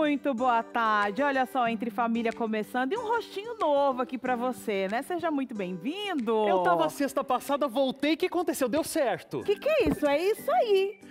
Muito boa tarde. Olha só, Entre Família começando e um rostinho novo aqui pra você, né? Seja muito bem-vindo. Eu tava sexta passada, voltei, o que aconteceu? Deu certo. Que é isso? É isso aí.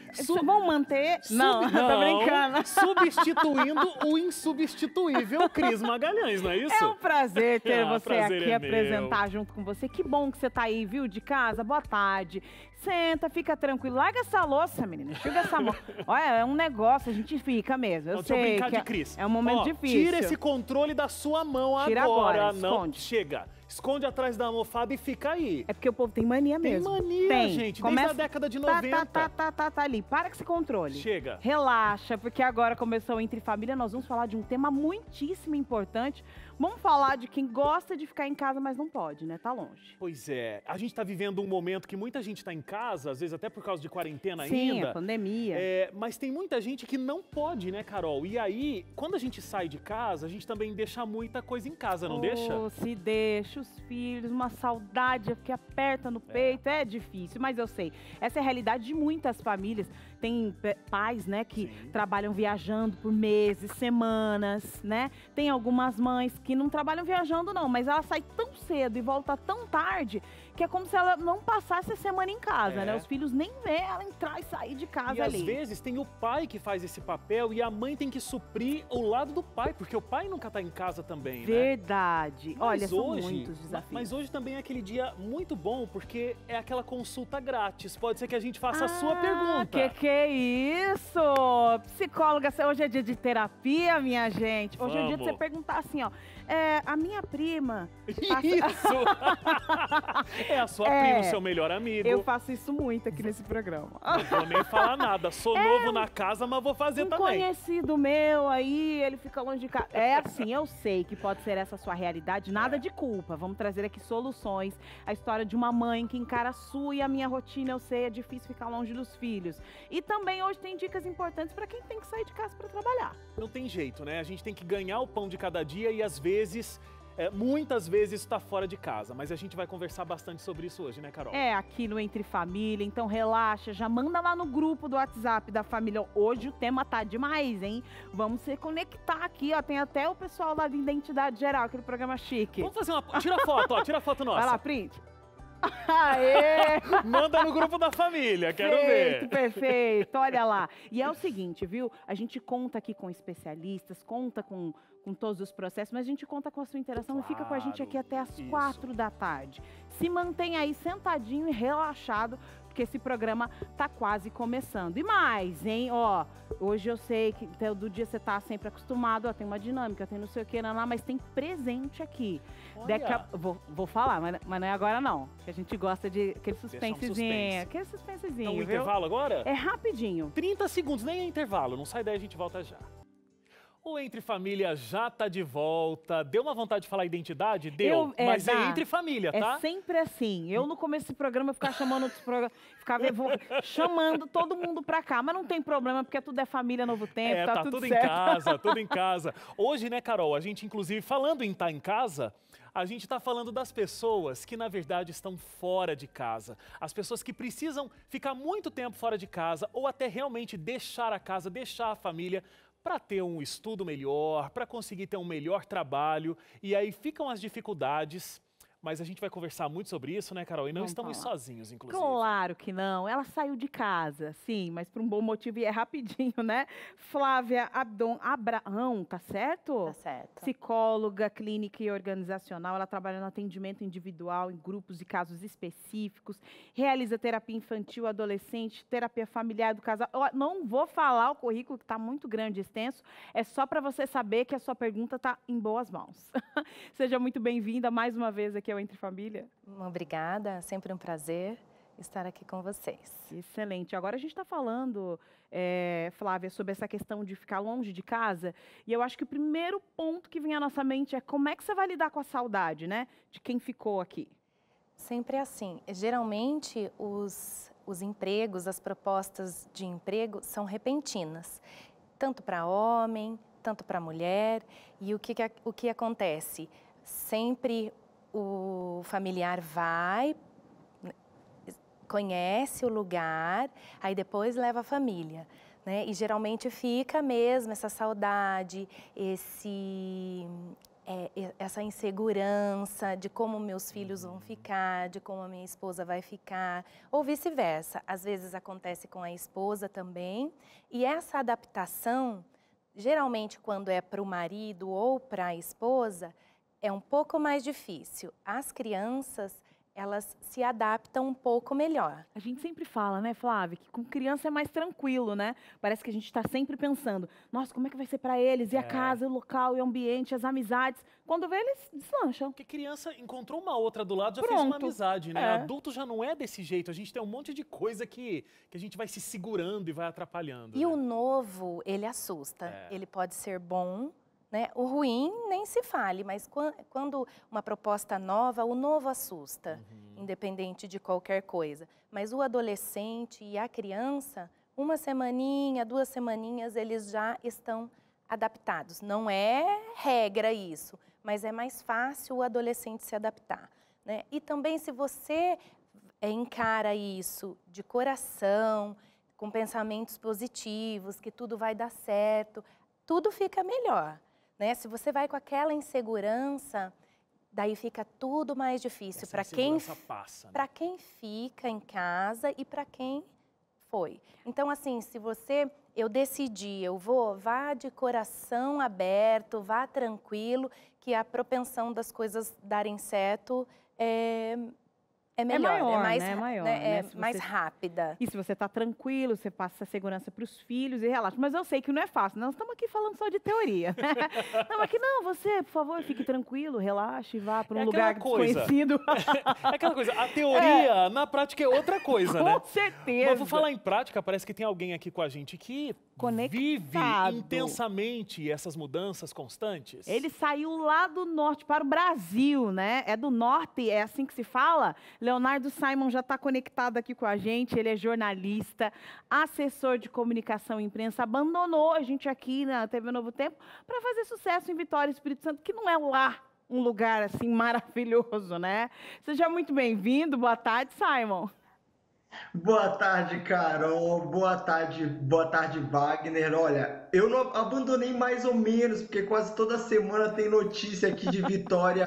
Vamos manter? Não, tô brincando. Substituindo o insubstituível Cris Magalhães, não é isso? É um prazer ter você prazer aqui, é apresentar meu. junto com você. Que bom que você tá aí, viu, de casa. Boa tarde. Senta, fica tranquilo. Larga essa louça, menina. Chega essa mão. Olha, é um negócio, a gente fica mesmo. Eu Deixa eu sei brincar que de Cris. é um momento Ó, difícil. Tira esse controle da sua mão Tira agora. agora, Não, esconde. chega. Esconde atrás da almofada e fica aí. É porque o povo tem mania mesmo. Tem mania, gente. Desde a década de 90. Tá ali. Para com esse controle. Chega. Relaxa, porque agora começou o Entre Família, nós vamos falar de um tema muitíssimo importante. Vamos falar de quem gosta de ficar em casa, mas não pode, né? Tá longe. Pois é. A gente tá vivendo um momento que muita gente tá em casa, às vezes até por causa de quarentena Sim, ainda. a pandemia. Mas tem muita gente que não pode, né, Carol? E aí, quando a gente sai de casa, a gente também deixa muita coisa em casa, não deixa? Se deixa, os filhos, uma saudade que aperta no peito, é difícil, mas eu sei. Essa é a realidade de muitas famílias. Tem pais, né, que trabalham viajando por meses, semanas, né? Tem algumas mães que não trabalham viajando não, mas ela sai tão cedo e volta tão tarde que é como se ela não passasse a semana em casa, né? Os filhos nem vê ela entrar e sair de casa ali. E às vezes tem o pai que faz esse papel e a mãe tem que suprir o lado do pai, porque o pai nunca tá em casa também, né? Verdade. Mas olha, são hoje, muitos desafios. Mas hoje também é aquele dia muito bom, porque é aquela consulta grátis. Pode ser que a gente faça a sua pergunta. Que é isso? Psicóloga, hoje é dia de terapia, minha gente. Hoje é dia de você perguntar assim, ó. A minha prima... Isso! É a sua prima, o seu melhor amigo. Eu faço isso muito aqui nesse programa. Não vou nem falar nada. Sou novo na casa, mas vou fazer também. Conhecido meu aí, ele fica longe de casa. É assim, eu sei que pode ser essa a sua realidade, nada de culpa. Vamos trazer aqui soluções. A história de uma mãe que encara a sua e a minha rotina, eu sei, é difícil ficar longe dos filhos. E também hoje tem dicas importantes para quem tem que sair de casa para trabalhar. Não tem jeito, né? A gente tem que ganhar o pão de cada dia e às vezes... muitas vezes está fora de casa, mas a gente vai conversar bastante sobre isso hoje, né, Carol? Aqui no Entre Família, então relaxa, já manda lá no grupo do WhatsApp da família. Hoje o tema tá demais, hein? Vamos se conectar aqui, ó, tem até o pessoal lá de Identidade Geral, aquele programa chique. Vamos fazer uma... Tira foto, ó, tira foto nossa. Vai lá, print. Aê! Manda no grupo da família, quero ver. Perfeito, olha lá. E é o seguinte, viu? A gente conta aqui com especialistas, conta com todos os processos, mas a gente conta com a sua interação e fica com a gente aqui até às 4 da tarde. Se mantém aí sentadinho e relaxado, porque esse programa tá quase começando. E mais, hein? Ó, hoje eu sei que do dia você tá sempre acostumado, ó, tem uma dinâmica, tem não sei o que, mas tem presente aqui. Vou falar, mas não é agora não. Que a gente gosta de aquele suspensezinho. Aquele suspensezinho, Então, o viu? intervalo agora? É rapidinho. 30 segundos, nem é intervalo. Não sai daí, a gente volta já. O Entre Família já tá de volta. Deu uma vontade de falar identidade? Deu, mas é Entre Família, tá? É sempre assim. Eu, no começo desse programa, ficava chamando outros programas, chamando todo mundo pra cá. Mas não tem problema, porque tudo é família, novo tempo, tá tudo certo. Em casa, tudo em casa. Hoje, né, Carol, a gente, inclusive, falando em estar em casa, a gente está falando das pessoas que, na verdade, estão fora de casa. As pessoas que precisam ficar muito tempo fora de casa ou até realmente deixar a casa, deixar a família para ter um estudo melhor, para conseguir ter um melhor trabalho. E aí ficam as dificuldades. Mas a gente vai conversar muito sobre isso, né, Carol? E não estamos sozinhos, inclusive. Claro que não. Ela saiu de casa, sim, mas por um bom motivo e é rapidinho, né? Flávia Abraão, tá certo? Tá certo. Psicóloga, clínica e organizacional. Ela trabalha no atendimento individual, em grupos e casos específicos. Realiza terapia infantil, adolescente, terapia familiar do casal. Eu não vou falar o currículo, que está muito grande e extenso. É só para você saber que a sua pergunta está em boas mãos. Seja muito bem-vinda mais uma vez aqui ao Entre Família. Obrigada, sempre um prazer estar aqui com vocês. Excelente. Agora a gente está falando, Flávia, sobre essa questão de ficar longe de casa, e eu acho que o primeiro ponto que vem à nossa mente é como é que você vai lidar com a saudade, né, de quem ficou aqui? Sempre assim. Geralmente, os empregos, as propostas de emprego são repentinas, tanto para homem, tanto para mulher, e o que acontece? Sempre o familiar vai, conhece o lugar, aí depois leva a família. né? E geralmente fica mesmo essa saudade, essa insegurança de como meus filhos vão ficar, de como a minha esposa vai ficar, ou vice-versa. Às vezes acontece com a esposa também. E essa adaptação, geralmente quando é para o marido ou para a esposa, é um pouco mais difícil. As crianças, elas se adaptam um pouco melhor. A gente sempre fala, né, Flávia, que com criança é mais tranquilo, né? Parece que a gente está sempre pensando, nossa, como é que vai ser para eles? E a casa, o local, o ambiente, as amizades. Quando vê, eles deslancham. Porque criança encontrou uma outra do lado, já Pronto. fez uma amizade, né? É. Adulto já não é desse jeito. A gente tem um monte de coisa que a gente vai se segurando e vai atrapalhando. E né? o novo, ele assusta. Ele pode ser bom, né? O ruim nem se fale, mas quando uma proposta nova, o novo assusta, independente de qualquer coisa. Mas o adolescente e a criança, uma semaninha, 2 semaninhas, eles já estão adaptados. Não é regra isso, mas é mais fácil o adolescente se adaptar, né? E também se você encara isso de coração, com pensamentos positivos, que tudo vai dar certo, tudo fica melhor. Né? Se você vai com aquela insegurança, daí fica tudo mais difícil para quem fica em casa e para quem foi. Então, assim, eu decidi, vá de coração aberto, vá tranquilo, que a propensão das coisas darem certo é melhor, mais rápida. E se você está tranquilo, você passa a segurança para os filhos e relaxa. Mas eu sei que não é fácil, nós estamos aqui falando só de teoria. Não, aqui não, você, por favor, fique tranquilo, relaxe, vá para um lugar desconhecido. É aquela coisa, a teoria na prática é outra coisa, né? Com certeza. Mas vou falar em prática, parece que tem alguém aqui com a gente que vive intensamente essas mudanças constantes. Ele saiu lá do norte para o Brasil, né? É do norte, é assim que se fala? Leonardo Simon já está conectado aqui com a gente, ele é jornalista, assessor de comunicação e imprensa, abandonou a gente aqui na TV Novo Tempo para fazer sucesso em Vitória, Espírito Santo, que não é lá um lugar assim maravilhoso, né? Seja muito bem-vindo, boa tarde, Simon. Boa tarde, Carol. Boa tarde, Wagner. Olha, eu não abandonei mais ou menos, porque quase toda semana tem notícia aqui de Vitória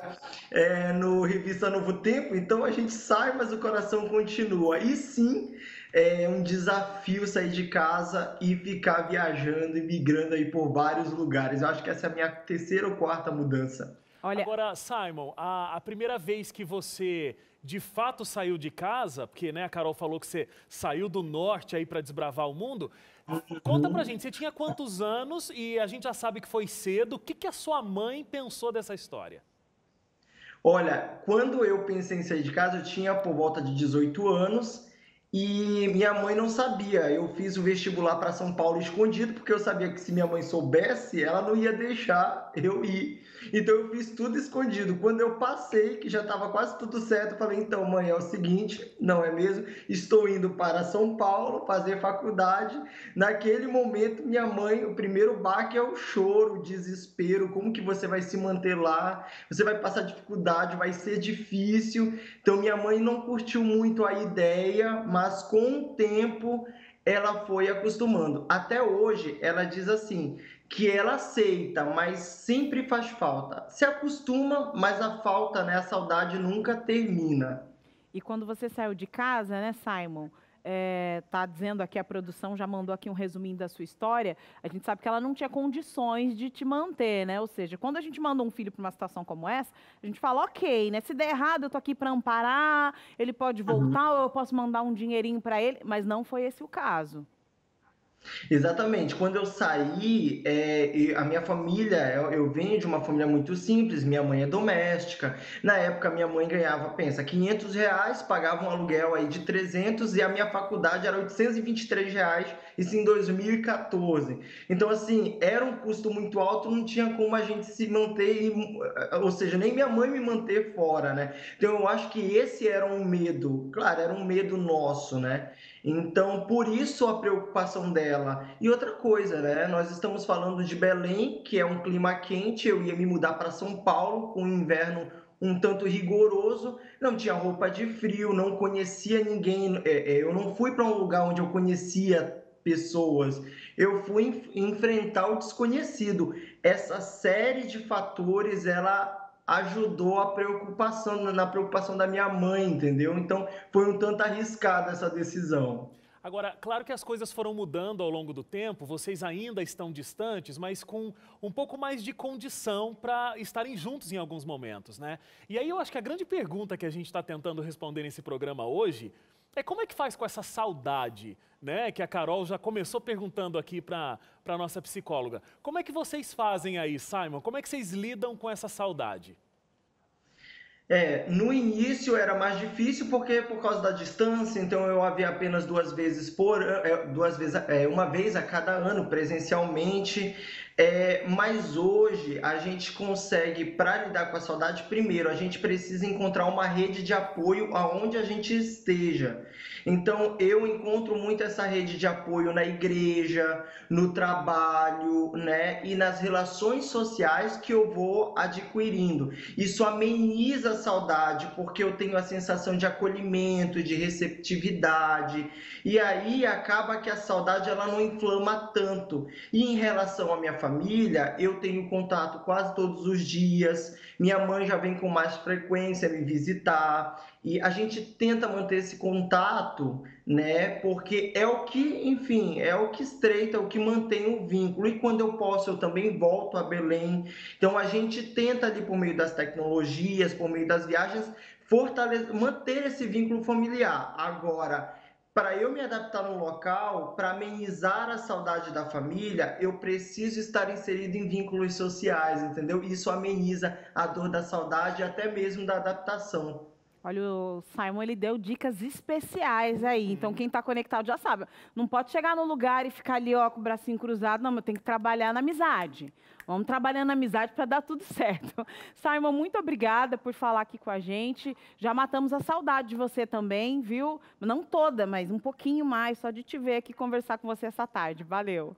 no Revista Novo Tempo, então a gente sai, mas o coração continua. E sim, é um desafio sair de casa e ficar viajando e migrando aí por vários lugares. Eu acho que essa é a minha 3ª ou 4ª mudança. Olha... Agora, Simon, a primeira vez que você de fato saiu de casa, porque né, a Carol falou que você saiu do norte aí para desbravar o mundo, conta pra gente, você tinha quantos anos e a gente já sabe que foi cedo, o que a sua mãe pensou dessa história? Olha, quando eu pensei em sair de casa, eu tinha por volta de 18 anos e minha mãe não sabia. Eu fiz o vestibular para São Paulo escondido, porque eu sabia que se minha mãe soubesse, ela não ia deixar eu ir. Então eu fiz tudo escondido. Quando eu passei, que já estava quase tudo certo, eu falei, então mãe, é o seguinte, não é mesmo? Estou indo para São Paulo fazer faculdade. Naquele momento, minha mãe, o primeiro baque é o choro, o desespero, como que você vai se manter lá? Você vai passar dificuldade, vai ser difícil. Então minha mãe não curtiu muito a ideia, mas com o tempo ela foi acostumando. Até hoje, ela diz assim, que ela aceita, mas sempre faz falta. Se acostuma, mas a falta, né, a saudade nunca termina. E quando você saiu de casa, né, Simon, tá dizendo aqui, a produção já mandou aqui um resuminho da sua história, a gente sabe que ela não tinha condições de te manter, né? Ou seja, quando a gente manda um filho para uma situação como essa, a gente fala, ok, né? Se der errado, eu tô aqui para amparar, ele pode voltar, ou eu posso mandar um dinheirinho para ele, mas não foi esse o caso. Exatamente. Quando eu saí, a minha família, eu venho de uma família muito simples, minha mãe é doméstica. Na época, minha mãe ganhava, pensa, R$ 500, pagava um aluguel aí de 300 e a minha faculdade era R$ 823, isso em 2014. Então, assim, era um custo muito alto, não tinha como a gente se manter, ou seja, nem minha mãe me manter fora, né? Então, eu acho que esse era um medo, claro, era um medo nosso, né? Então, por isso a preocupação dela. E outra coisa, né? Nós estamos falando de Belém, que é um clima quente. Eu ia me mudar para São Paulo com um inverno um tanto rigoroso. Não tinha roupa de frio, não conhecia ninguém. Eu não fui para um lugar onde eu conhecia pessoas. Eu fui enfrentar o desconhecido. Essa série de fatores, ela ajudou na preocupação da minha mãe, entendeu? Então, foi um tanto arriscada essa decisão. Agora, claro que as coisas foram mudando ao longo do tempo, vocês ainda estão distantes, mas com um pouco mais de condição para estarem juntos em alguns momentos, né? E aí eu acho que a grande pergunta que a gente está tentando responder nesse programa hoje é como é que faz com essa saudade, né? Que a Carol já começou perguntando aqui para a nossa psicóloga. Como é que vocês fazem aí, Simon? Como é que vocês lidam com essa saudade? No início era mais difícil porque por causa da distância, então eu a via apenas uma vez a cada ano presencialmente. Mas hoje a gente consegue, para lidar com a saudade, primeiro a gente precisa encontrar uma rede de apoio aonde a gente esteja. Então eu encontro muito essa rede de apoio na igreja, no trabalho, né, e nas relações sociais que eu vou adquirindo. Isso ameniza a saudade, porque eu tenho a sensação de acolhimento, de receptividade, e aí acaba que a saudade ela não inflama tanto. E em relação à minha família, eu tenho contato quase todos os dias, minha mãe já vem com mais frequência me visitar, e a gente tenta manter esse contato, né? Porque é o que, enfim, é o que estreita, é o que mantém o vínculo. E quando eu posso, eu também volto a Belém. Então a gente tenta ali por meio das tecnologias, por meio das viagens, manter esse vínculo familiar. Agora, para eu me adaptar no local, para amenizar a saudade da família, eu preciso estar inserido em vínculos sociais, entendeu? Isso ameniza a dor da saudade e até mesmo da adaptação. Olha, o Simon, ele deu dicas especiais aí. Então, quem está conectado já sabe. Não pode chegar no lugar e ficar ali, ó, com o bracinho cruzado. Não, mas tem que trabalhar na amizade. Vamos trabalhando na amizade para dar tudo certo. Simon, muito obrigada por falar aqui com a gente. Já matamos a saudade de você também, viu? Não toda, mas um pouquinho mais, só de te ver aqui conversar com você essa tarde. Valeu.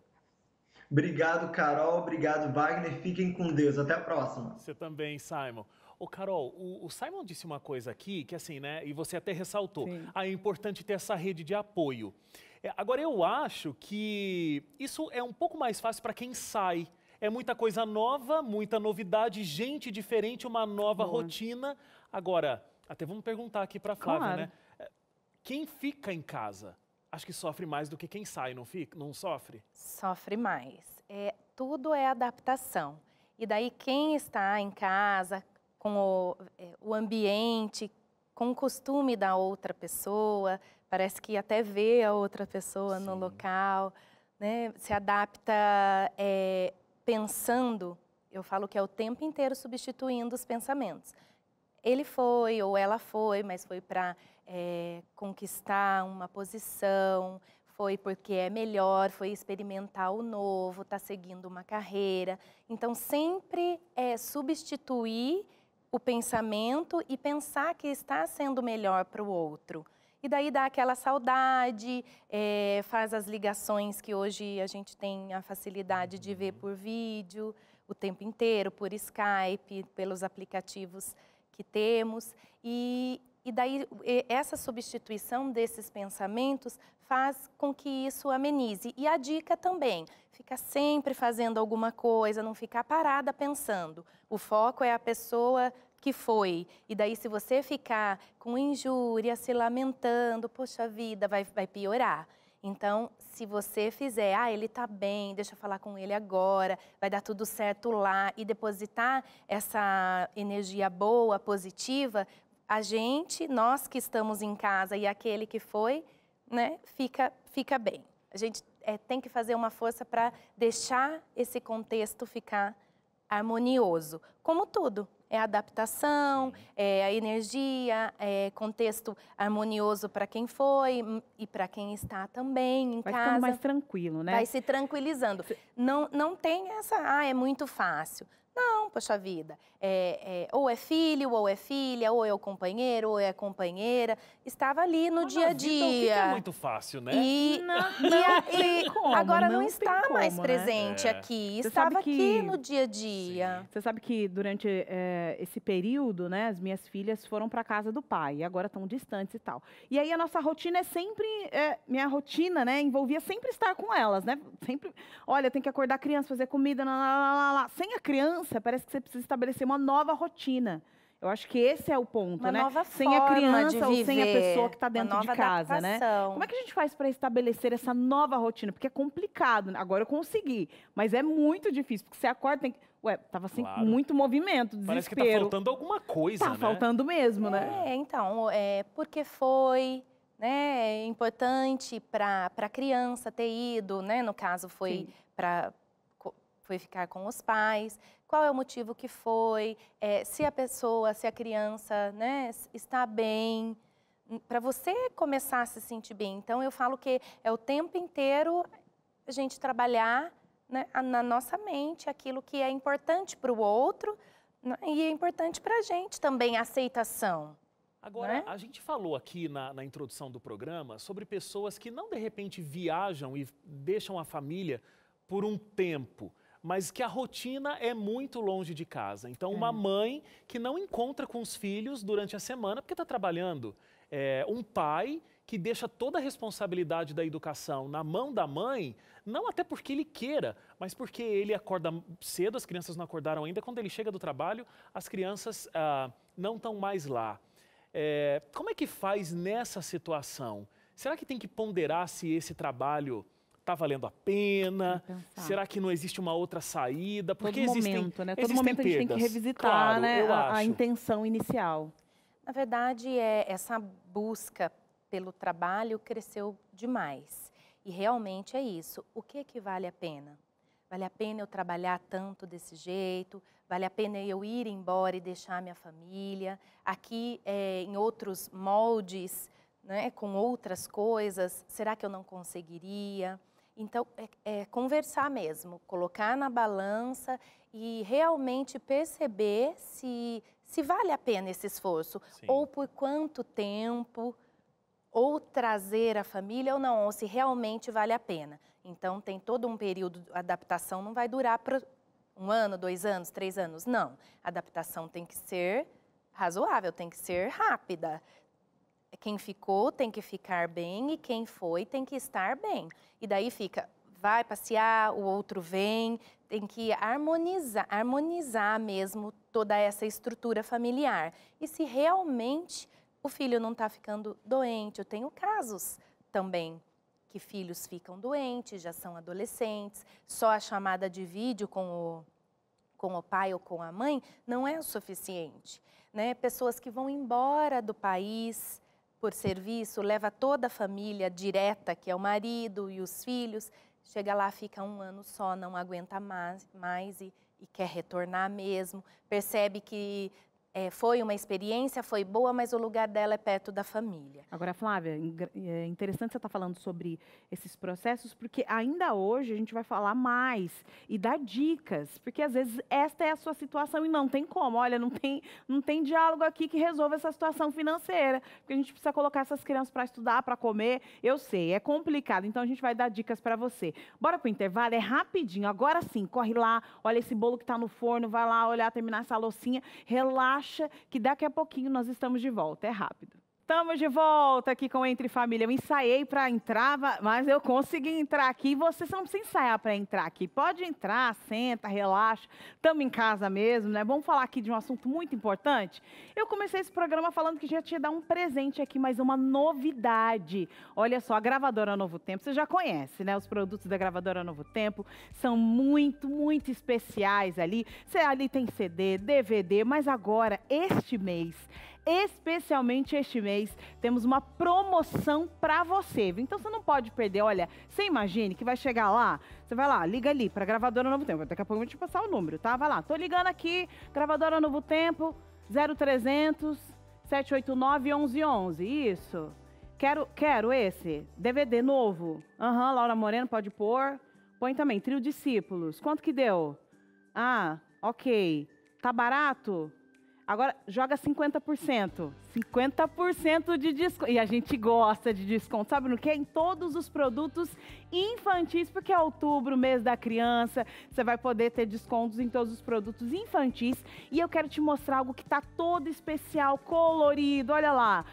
Obrigado, Carol. Obrigado, Wagner. Fiquem com Deus. Até a próxima. Você também, Simon. Ô, Carol, o Simon disse uma coisa aqui que assim, né, e você até ressaltou, é importante ter essa rede de apoio. Agora, eu acho que isso é um pouco mais fácil para quem sai. É muita coisa nova, muita novidade, gente diferente, uma nova rotina. Agora, até vamos perguntar aqui para a Flávia, né? Quem fica em casa, acho que sofre mais do que quem sai, não sofre? Sofre mais. Tudo é adaptação. E daí quem está em casa, com o ambiente, com o costume da outra pessoa, parece que até vê a outra pessoa no local, né? Se adapta pensando, eu falo que é o tempo inteiro substituindo os pensamentos. Ele foi ou ela foi, mas foi para conquistar uma posição, foi porque é melhor, foi experimentar o novo, está seguindo uma carreira. Então, sempre substituir o pensamento e pensar que está sendo melhor para o outro. E daí dá aquela saudade, faz as ligações que hoje a gente tem a facilidade de ver por vídeo, o tempo inteiro, por Skype, pelos aplicativos que temos. E daí essa substituição desses pensamentos faz com que isso amenize. E a dica também, fica sempre fazendo alguma coisa, não ficar parada pensando. O foco é a pessoa que foi. E daí se você ficar com injúria, se lamentando, poxa vida, vai piorar. Então, se você fizer, ele está bem, deixa eu falar com ele agora, vai dar tudo certo lá, e depositar essa energia boa, positiva, a gente, nós que estamos em casa e aquele que foi, né, fica bem. A gente tem que fazer uma força para deixar esse contexto ficar harmonioso. Como tudo, é adaptação, é a energia, é contexto harmonioso para quem foi e para quem está também em casa. Vai ficando mais tranquilo, né? Vai se tranquilizando. Não tem essa, é muito fácil. Não, poxa vida, ou é filho, ou é filha, ou é o companheiro, ou é a companheira, estava ali no dia a dia. O que é muito fácil, né? Agora não está mais presente aqui, estava aqui no dia a dia. Você sabe que durante esse período, né, as minhas filhas foram para casa do pai, e agora estão distantes e tal. E aí a nossa rotina é sempre, minha rotina, né, envolvia sempre estar com elas, né? Sempre, olha, tem que acordar a criança, fazer comida, sem a criança, parece que você precisa estabelecer uma nova rotina. Eu acho que esse é o ponto, uma né? Nova sem a criança de ou viver, sem a pessoa que está dentro de casa, adaptação. né? Como é que a gente faz para estabelecer essa nova rotina? Porque é complicado. Agora eu consegui, mas é muito difícil, porque você acorda, tem que... Ué, tava assim, com muito movimento, desespero. Parece que tá faltando alguma coisa, né? Tá faltando mesmo, né? Então, porque foi... né, importante para a criança ter ido, né? No caso, foi ficar com os pais. Qual é o motivo que foi? Se a criança, né, está bem, para você começar a se sentir bem. Então, eu falo que é o tempo inteiro a gente trabalhar, né, na nossa mente aquilo que é importante para o outro, né, e é importante para a gente também, a aceitação. Agora, né? A gente falou aqui na introdução do programa sobre pessoas que não, de repente, viajam e deixam a família por um tempo, mas que a rotina é muito longe de casa. Então, uma mãe que não encontra com os filhos durante a semana porque está trabalhando. Um pai que deixa toda a responsabilidade da educação na mão da mãe, não até porque ele queira, mas porque ele acorda cedo, as crianças não acordaram ainda, quando ele chega do trabalho, as crianças não estão mais lá. Como é que faz nessa situação? Será que tem que ponderar se esse trabalho está valendo a pena? Será que não existe uma outra saída? Porque Todo momento, né? Todo momento a gente tem que revisitar, né, a intenção inicial. Na verdade, essa busca pelo trabalho cresceu demais. E realmente é isso. O que vale a pena? Vale a pena eu trabalhar tanto desse jeito? Vale a pena eu ir embora e deixar minha família? Aqui, em outros moldes, né, com outras coisas, será que eu não conseguiria? Então, conversar mesmo, colocar na balança e realmente perceber se vale a pena esse esforço. Sim. Ou por quanto tempo, ou trazer a família ou não, ou se realmente vale a pena. Então, tem todo um período de adaptação, não vai durar para 1 ano, 2 anos, 3 anos, não. A adaptação tem que ser razoável, tem que ser rápida. Quem ficou tem que ficar bem e quem foi tem que estar bem. E daí fica, vai passear, o outro vem, tem que harmonizar mesmo toda essa estrutura familiar. E se realmente o filho não está ficando doente, eu tenho casos também que filhos ficam doentes, já são adolescentes, só a chamada de vídeo com o pai ou com a mãe não é o suficiente, né? Pessoas que vão embora do país por serviço, leva toda a família direta, que é o marido e os filhos, chega lá, fica 1 ano só, não aguenta mais e quer retornar mesmo, percebe que foi uma experiência, foi boa, mas o lugar dela é perto da família. Agora, Flávia, é interessante você estar falando sobre esses processos, porque ainda hoje a gente vai falar mais e dar dicas, porque às vezes esta é a sua situação e não tem como. Olha, não tem diálogo aqui que resolva essa situação financeira, porque a gente precisa colocar essas crianças para estudar, para comer. Eu sei, é complicado, então a gente vai dar dicas para você. Bora pro intervalo, é rapidinho. Agora sim, corre lá, olha esse bolo que está no forno, vai lá olhar, terminar essa loucinha, relaxa, que daqui a pouquinho nós estamos de volta, é rápido. Estamos de volta aqui com Entre Família. Eu ensaiei para entrar, mas eu consegui entrar aqui. Você não precisa ensaiar para entrar aqui. Pode entrar, senta, relaxa. Estamos em casa mesmo, né? Vamos falar aqui de um assunto muito importante. Eu comecei esse programa falando que já te ia dar um presente aqui, mas uma novidade. Olha só, a gravadora Novo Tempo, você já conhece, né? Os produtos da gravadora Novo Tempo são muito, muito especiais ali. Ali tem CD, DVD, mas agora, este mês, especialmente este mês, temos uma promoção para você. Então você não pode perder. Olha, você imagine que vai chegar lá, você vai lá, liga ali para a gravadora Novo Tempo. Daqui a pouco eu vou te passar o número, tá? Vai lá, tô ligando aqui, gravadora Novo Tempo, 0300 789 1111. Isso. Quero esse DVD novo. Laura Moreno, pode pôr. Põe também Trio Discípulos. Quanto que deu? Ok. Tá barato? Agora, joga 50%. 50% de desconto. E a gente gosta de desconto. Sabe no quê? Em todos os produtos infantis, porque é outubro, mês da criança. Você vai poder ter descontos em todos os produtos infantis. E eu quero te mostrar algo que tá todo especial, colorido. Olha lá.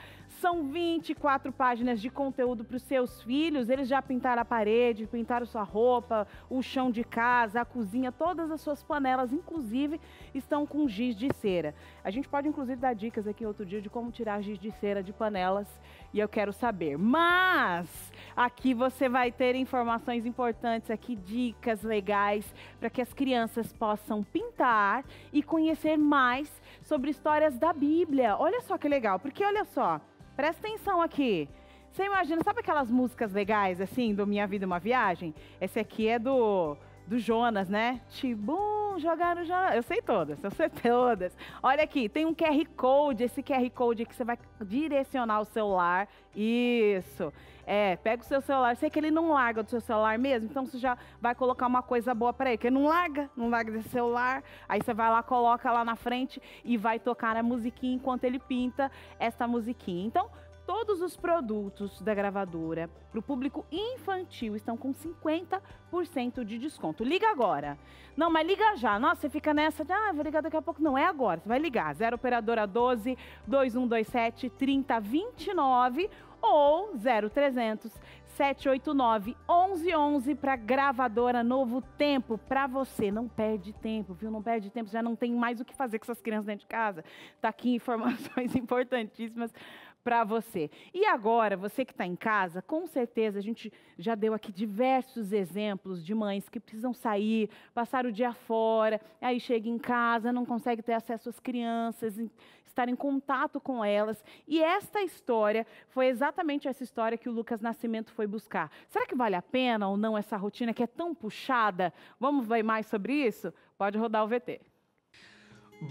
São 24 páginas de conteúdo para os seus filhos. Eles já pintaram a parede, pintaram sua roupa, o chão de casa, a cozinha, todas as suas panelas, inclusive, estão com giz de cera. A gente pode, inclusive, dar dicas aqui outro dia de como tirar giz de cera de panelas, e eu quero saber. Mas aqui você vai ter informações importantes aqui, dicas legais, para que as crianças possam pintar e conhecer mais sobre histórias da Bíblia. Olha só que legal, porque olha só, presta atenção aqui. Você imagina, sabe aquelas músicas legais, assim, do Minha Vida Uma Viagem? Esse aqui é do Jonas, né? Tibum, jogaram Jonas. Eu sei todas. Olha aqui, tem um QR Code. Esse QR Code aqui você vai direcionar o celular. Isso. Pega o seu celular. Sei que ele não larga do seu celular mesmo, então você já vai colocar uma coisa boa para ele, porque não larga desse celular. Aí você vai lá, coloca lá na frente e vai tocar a musiquinha enquanto ele pinta essa musiquinha. Então, todos os produtos da gravadora para o público infantil estão com 50% de desconto. Liga agora. Não, mas liga já. Nossa, você fica nessa de, vou ligar daqui a pouco. Não, é agora. Você vai ligar. 0 operadora 12 2127 3029 ou 0300 789 1111 para gravadora Novo Tempo. Para você, não perde tempo, viu? Não perde tempo, já não tem mais o que fazer com essas crianças dentro de casa. Tá aqui informações importantíssimas para você. E agora, você que está em casa, com certeza a gente já deu aqui diversos exemplos de mães que precisam sair, passar o dia fora, aí chega em casa, não consegue ter acesso às crianças, estar em contato com elas. E esta história foi exatamente essa história que o Lucas Nascimento foi buscar. Será que vale a pena ou não essa rotina que é tão puxada? Vamos ver mais sobre isso? Pode rodar o VT.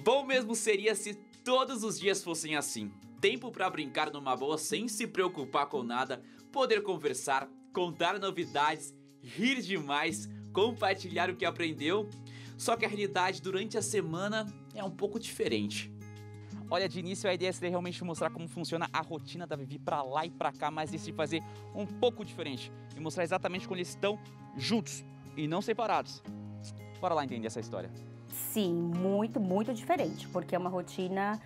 Bom mesmo seria se todos os dias fossem assim. Tempo para brincar numa boa sem se preocupar com nada, poder conversar, contar novidades, rir demais, compartilhar o que aprendeu. Só que a realidade durante a semana é um pouco diferente. Olha, de início a ideia seria realmente mostrar como funciona a rotina da Vivi pra lá e pra cá, mas decidi fazer um pouco diferente e mostrar exatamente quando eles estão juntos e não separados. Bora lá entender essa história. Sim, muito, muito diferente, porque é uma rotina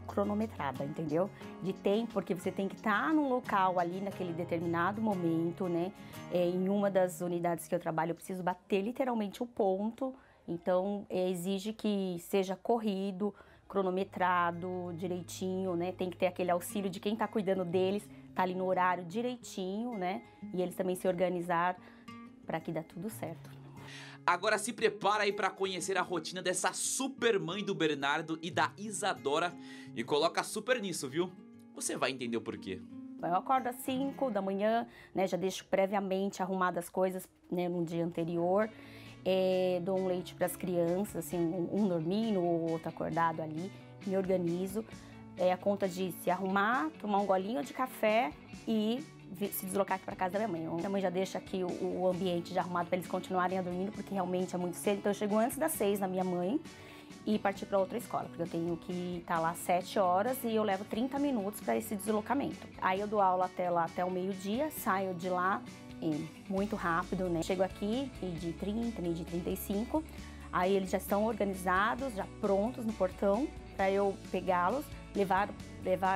cronometrada, entendeu? De tempo, porque você tem que estar num local ali naquele determinado momento, né? Em uma das unidades que eu trabalho, eu preciso bater literalmente o ponto, então exige que seja corrido, cronometrado direitinho, né? Tem que ter aquele auxílio de quem está cuidando deles, tá ali no horário direitinho, né? E eles também se organizar para que dê tudo certo. Agora se prepara aí para conhecer a rotina dessa super mãe do Bernardo e da Isadora e coloca super nisso, viu? Você vai entender o porquê. Eu acordo às 5 da manhã, né? Já deixo previamente arrumadas as coisas, né, no dia anterior. Dou um leite para as crianças, assim, um dormindo, o outro acordado ali, me organizo. A conta de se arrumar, tomar um golinho de café e se deslocar aqui para casa da minha mãe. Minha mãe já deixa aqui o ambiente já arrumado para eles continuarem a dormir, porque realmente é muito cedo. Então eu chego antes das 6 na minha mãe e partir para outra escola, porque eu tenho que estar lá às 7 horas e eu levo 30 minutos para esse deslocamento. Aí eu dou aula até o meio-dia, saio de lá muito rápido, né? Chego aqui, meio-dia 30, meio-dia 35, aí eles já estão organizados, já prontos no portão para eu pegá-los, levar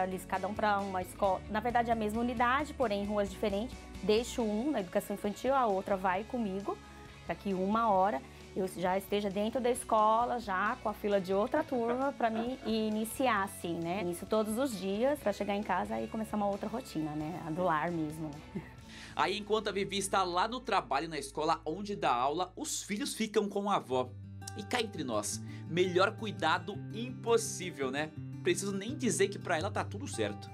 eles cada um para uma escola, na verdade é a mesma unidade, porém em ruas diferentes. Deixo um na educação infantil, a outra vai comigo, para que 1 hora eu já esteja dentro da escola, já com a fila de outra turma, para me iniciar assim, né? Isso todos os dias, para chegar em casa e começar uma outra rotina, né? A do lar mesmo, né? Aí enquanto a Vivi está lá no trabalho, na escola onde dá aula, os filhos ficam com a avó. E cá entre nós, melhor cuidado impossível, né? Preciso nem dizer que pra ela tá tudo certo.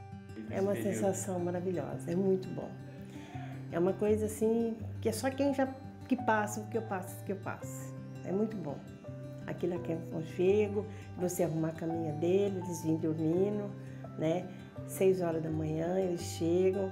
É uma sensação maravilhosa, é muito bom. É uma coisa assim, que é só quem que passa o que eu passo. É muito bom. Aquilo aqui é um aconchego, você arrumar a caminha deles, eles vêm dormindo, né? 6 horas da manhã eles chegam.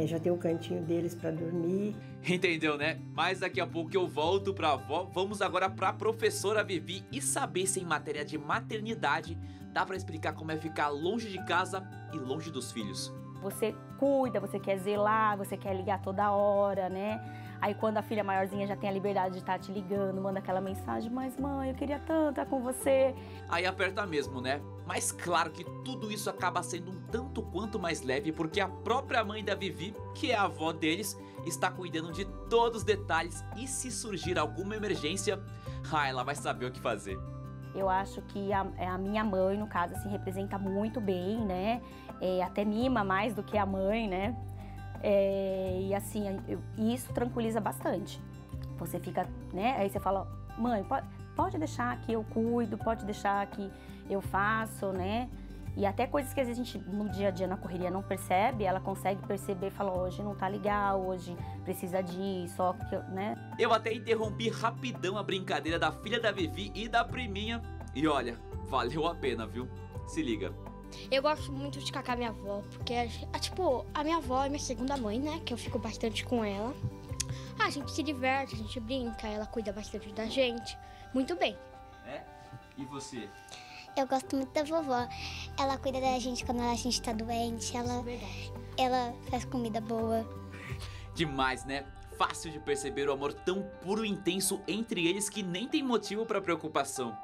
Já tem o cantinho deles para dormir. Entendeu, né? Mas daqui a pouco eu volto pra avó. Vamos agora pra professora Vivi e saber se em matéria de maternidade dá pra explicar como é ficar longe de casa e longe dos filhos. Você cuida, você quer zelar, você quer ligar toda hora, né? Aí quando a filha maiorzinha já tem a liberdade de estar te ligando, manda aquela mensagem, mas mãe, eu queria tanto estar com você. Aí aperta mesmo, né? Mas claro que tudo isso acaba sendo um tanto quanto mais leve porque a própria mãe da Vivi, que é a avó deles, está cuidando de todos os detalhes e se surgir alguma emergência, ela vai saber o que fazer. Eu acho que a minha mãe, no caso, assim, representa muito bem, né? Até mima mais do que a mãe, né? E assim, isso tranquiliza bastante. Você fica, né? Aí você fala, mãe, pode deixar que eu cuido, pode deixar que eu faço, né? E até coisas que às vezes a gente, no dia a dia, na correria, não percebe, ela consegue perceber e fala, hoje não tá legal, hoje precisa disso, né? Eu até interrompi rapidão a brincadeira da filha da Vivi e da priminha. E olha, valeu a pena, viu? Se liga. Eu gosto muito de ficar com a minha avó, porque, tipo, a minha avó é minha segunda mãe, né? Que eu fico bastante com ela. A gente se diverte, a gente brinca, ela cuida bastante da gente. Muito bem. E você? Eu gosto muito da vovó. Ela cuida da gente quando a gente tá doente. Ela faz comida boa. Demais, né? Fácil de perceber o amor tão puro e intenso entre eles que nem tem motivo para preocupação.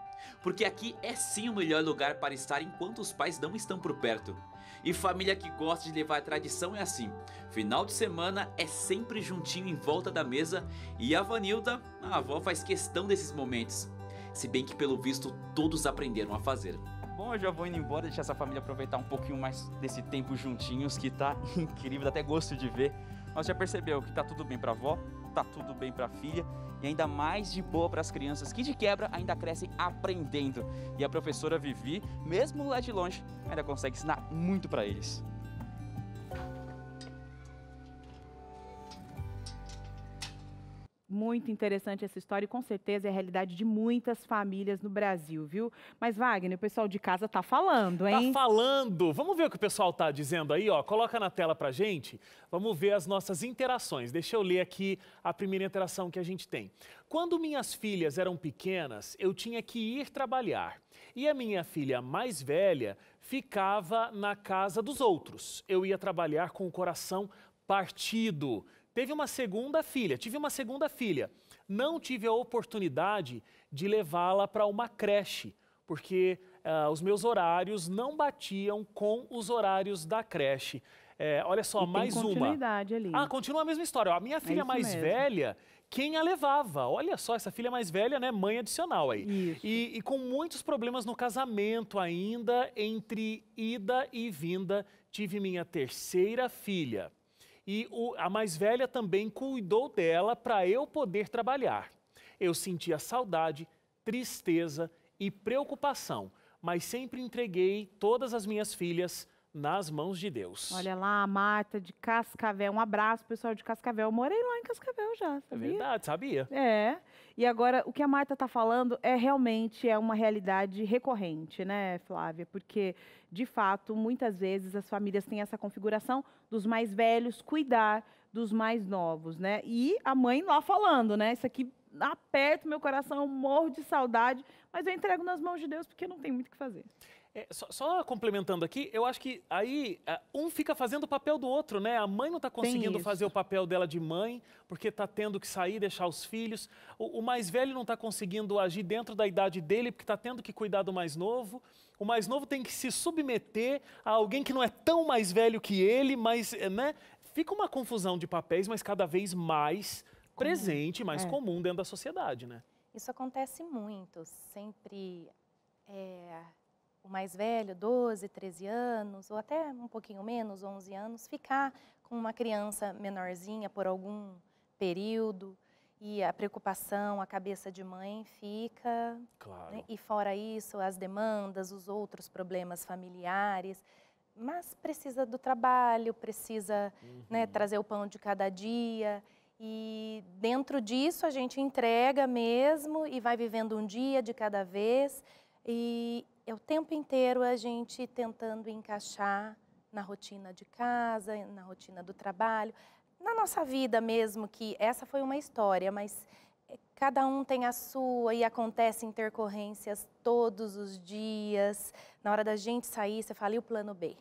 Porque aqui é sim o melhor lugar para estar enquanto os pais não estão por perto. E família que gosta de levar a tradição é assim. Final de semana é sempre juntinho em volta da mesa e a Vanilda, a avó, faz questão desses momentos. Se bem que pelo visto todos aprenderam a fazer. Bom, eu já vou indo embora, deixar essa família aproveitar um pouquinho mais desse tempo juntinhos, que tá incrível, dá até gosto de ver. Mas já percebeu que tá tudo bem pra avó, tá tudo bem pra filha e ainda mais de boa para as crianças que de quebra ainda crescem aprendendo. E a professora Vivi, mesmo lá de longe, ainda consegue ensinar muito para eles. Muito interessante essa história e com certeza é a realidade de muitas famílias no Brasil, viu? Mas Wagner, o pessoal de casa tá falando, hein? Tá falando! Vamos ver o que o pessoal tá dizendo aí, ó. Coloca na tela pra gente. Vamos ver as nossas interações. Deixa eu ler aqui a primeira interação que a gente tem. Quando minhas filhas eram pequenas, eu tinha que ir trabalhar. E a minha filha mais velha ficava na casa dos outros. Eu ia trabalhar com o coração partido. Tive uma segunda filha. Não tive a oportunidade de levá-la para uma creche, porque os meus horários não batiam com os horários da creche. Olha só, mais uma. Continuidade ali. Continua a mesma história. A minha filha mais velha, quem a levava? Olha só, essa filha mais velha, né, mãe adicional aí. E com muitos problemas no casamento ainda, entre ida e vinda, tive minha terceira filha. E a mais velha também cuidou dela para eu poder trabalhar. Eu sentia saudade, tristeza e preocupação, mas sempre entreguei todas as minhas filhas nas mãos de Deus. Olha lá, a Marta de Cascavel. Um abraço, pessoal de Cascavel. Eu morei lá em Cascavel já, sabia? É verdade, sabia? E agora, o que a Marta está falando realmente uma realidade recorrente, né, Flávia? Porque, de fato, muitas vezes as famílias têm essa configuração dos mais velhos cuidar dos mais novos, né? E a mãe lá falando, né? Isso aqui aperta o meu coração, eu morro de saudade, mas eu entrego nas mãos de Deus porque não tem muito o que fazer. Só complementando aqui, eu acho que aí um fica fazendo o papel do outro, né? A mãe não está conseguindo fazer o papel dela de mãe, porque está tendo que sair, deixar os filhos. O mais velho não está conseguindo agir dentro da idade dele, porque está tendo que cuidar do mais novo. O mais novo tem que se submeter a alguém que não é tão mais velho que ele, mas, né? Fica uma confusão de papéis, mas cada vez mais presente, mais comum dentro da sociedade, né? Isso acontece muito, sempre... o mais velho, 12, 13 anos, ou até um pouquinho menos, 11 anos, ficar com uma criança menorzinha por algum período e a preocupação, a cabeça de mãe fica. Claro. Né? E fora isso, as demandas, os outros problemas familiares, mas precisa do trabalho, precisa né, trazer o pão de cada dia. E dentro disso a gente entrega mesmo e vai vivendo um dia de cada vez. E é o tempo inteiro a gente tentando encaixar na rotina de casa, na rotina do trabalho, na nossa vida mesmo, que essa foi uma história, mas cada um tem a sua e acontecem intercorrências todos os dias. Na hora da gente sair, você fala, e o plano B?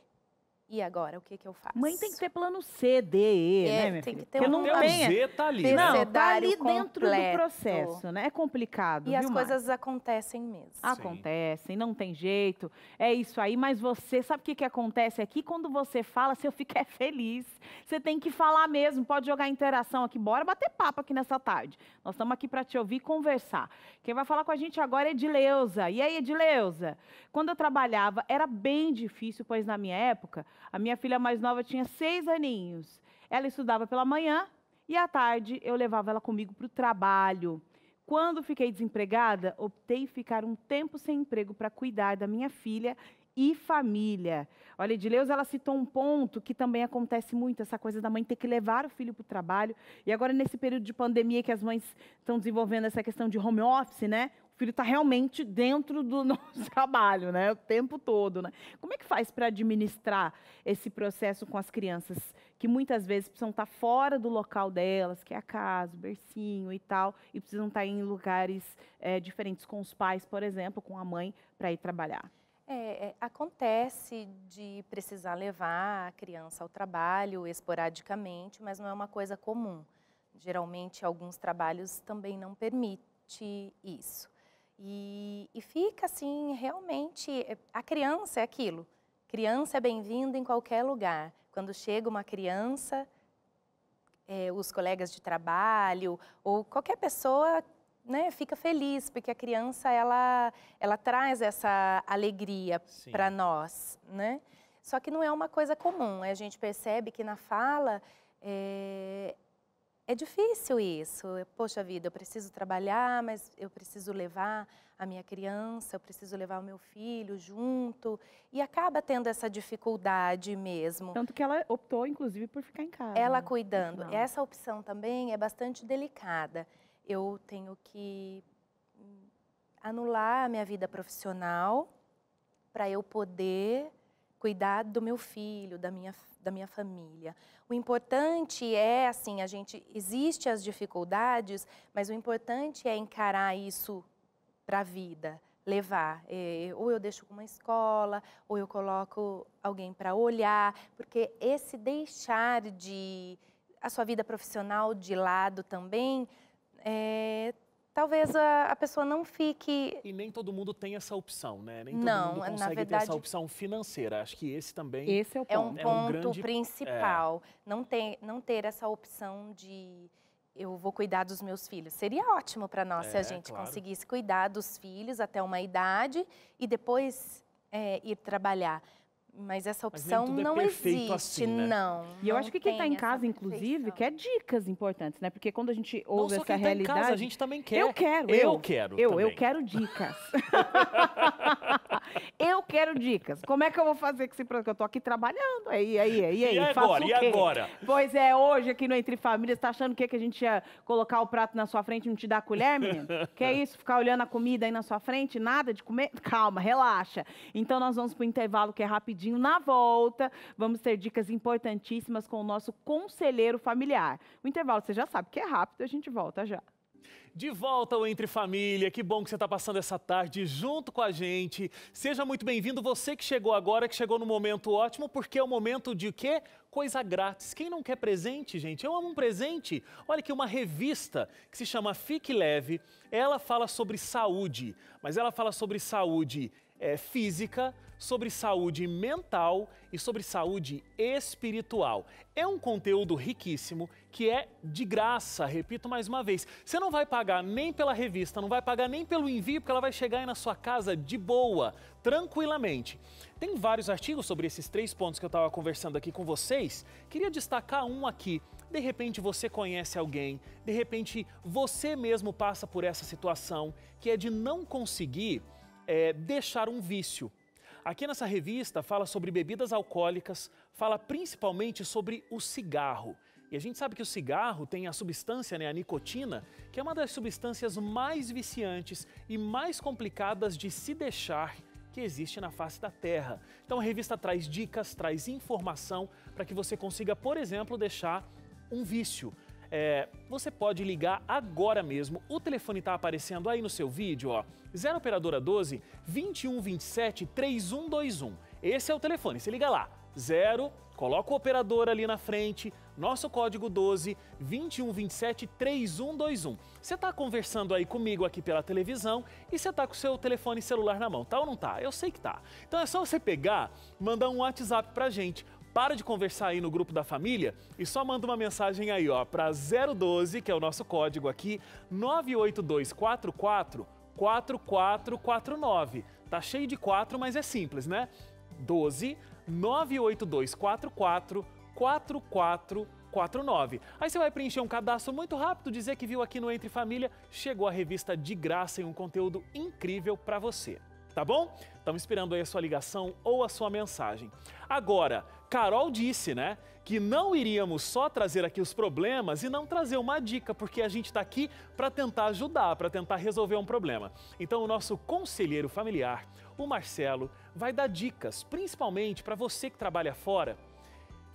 E agora, o que eu faço? Mãe tem que ter plano C, D, E, né, minha tem filha? que ter Porque um não tem. Z tá ali, né? Não, tá ali completo. dentro do processo, né? É complicado, E as viu, coisas acontecem mesmo. Acontecem, não tem jeito. É isso aí, mas você, sabe o que acontece aqui? Quando você fala, seu fica é feliz. Você tem que falar mesmo, pode jogar interação aqui. Bora bater papo aqui nessa tarde. Nós estamos aqui para te ouvir e conversar. Quem vai falar com a gente agora é Edileuza. E aí, Edileuza? Quando eu trabalhava, era bem difícil, pois na minha época, a minha filha mais nova tinha 6 aninhos. Ela estudava pela manhã e à tarde eu levava ela comigo para o trabalho. Quando fiquei desempregada, optei em ficar um tempo sem emprego para cuidar da minha filha e família. Olha, Edileuza, ela citou um ponto que também acontece muito, essa coisa da mãe ter que levar o filho para o trabalho. E agora, nesse período de pandemia que as mães estão desenvolvendo essa questão de home office, né? O filho está realmente dentro do nosso trabalho, né? O tempo todo, né? Como é que faz para administrar esse processo com as crianças que muitas vezes precisam estar fora do local delas, que é a casa, o bercinho e tal, e precisam estar em lugares diferentes com os pais, por exemplo, com a mãe, para ir trabalhar? Acontece de precisar levar a criança ao trabalho esporadicamente, mas não é uma coisa comum. Geralmente, alguns trabalhos também não permitem isso. E fica assim, realmente, a criança é aquilo. Criança é bem-vinda em qualquer lugar. Quando chega uma criança, os colegas de trabalho ou qualquer pessoa, né, fica feliz, porque a criança ela traz essa alegria para nós, né? Só que não é uma coisa comum. A gente percebe que na fala é difícil isso. Poxa vida, eu preciso trabalhar, mas eu preciso levar a minha criança, eu preciso levar o meu filho junto. E acaba tendo essa dificuldade mesmo. Tanto que ela optou, inclusive, por ficar em casa. Ela cuidando. Essa opção também é bastante delicada. Eu tenho que anular a minha vida profissional para eu poder cuidar do meu filho, da minha família. O importante é, assim, existem as dificuldades, mas o importante é encarar isso para a vida, levar. Ou eu deixo com uma escola, ou eu coloco alguém para olhar, porque esse deixar a sua vida profissional de lado também, talvez a pessoa não fique... E nem todo mundo tem essa opção, né? Nem todo mundo consegue ter essa opção financeira. Acho que esse também é um ponto principal. Não ter essa opção de eu vou cuidar dos meus filhos. Seria ótimo para nós se a gente conseguisse cuidar dos filhos até uma idade e depois ir trabalhar. Mas essa opção não existe, assim, né? não. E eu acho que quem está em casa, inclusive, quer dicas importantes, né? Porque quando a gente ouve essa realidade... Tá em casa, a gente também quer. Eu quero dicas. Eu quero dicas. Como é que eu vou fazer com esse projeto? Eu tô aqui trabalhando. E agora? Pois é, hoje aqui no Entre Famílias, tá achando que a gente ia colocar o prato na sua frente e não te dar a colher, menino? Que é isso? Ficar olhando a comida aí na sua frente? Nada de comer? Calma, relaxa. Então nós vamos pro intervalo que é rapidinho. Na volta, vamos ter dicas importantíssimas com o nosso conselheiro familiar. O intervalo, você já sabe que é rápido, a gente volta já. De volta ao Entre Família, que bom que você está passando essa tarde junto com a gente. Seja muito bem-vindo, você que chegou agora, que chegou no momento ótimo, porque é o momento de quê? Coisa grátis. Quem não quer presente, gente? Eu amo um presente. Olha aqui, uma revista que se chama Fique Leve. Ela fala sobre saúde, mas ela fala sobre saúde física, sobre saúde mental e sobre saúde espiritual. É um conteúdo riquíssimo que é de graça, repito mais uma vez. Você não vai pagar nem pela revista, não vai pagar nem pelo envio, porque ela vai chegar aí na sua casa de boa, tranquilamente. Tem vários artigos sobre esses 3 pontos que eu estava conversando aqui com vocês. Queria destacar um aqui. De repente você conhece alguém, de repente você mesmo passa por essa situação, que é de não conseguir deixar um vício. Aqui nessa revista fala sobre bebidas alcoólicas, fala principalmente sobre o cigarro. E a gente sabe que o cigarro tem a substância, a nicotina, que é uma das substâncias mais viciantes e mais complicadas de se deixar que existe na face da Terra. Então a revista traz dicas, traz informação para que você consiga, por exemplo, deixar um vício. Você pode ligar agora mesmo, o telefone está aparecendo aí no seu vídeo, ó, 0 operadora 12 2127 3121. Esse é o telefone, você liga lá, 0, coloca o operador ali na frente, nosso código 12 2127 3121. Você está conversando aí comigo aqui pela televisão e você está com o seu telefone celular na mão, tá ou não tá? Eu sei que tá. Então é só você pegar, mandar um WhatsApp pra gente. Para de conversar aí no grupo da família e só manda uma mensagem aí, ó, para 012, que é o nosso código aqui, 98244 4449. Tá cheio de 4, mas é simples, né? 12 98244 4449. Aí você vai preencher um cadastro muito rápido, dizer que viu aqui no Entre Família, chegou a revista de graça e um conteúdo incrível para você. Tá bom? Estamos esperando aí a sua ligação ou a sua mensagem. Agora, Carol disse, né, que não iríamos só trazer aqui os problemas e não trazer uma dica, porque a gente está aqui para tentar ajudar, para tentar resolver um problema. Então o nosso conselheiro familiar, o Marcelo, vai dar dicas, principalmente para você que trabalha fora.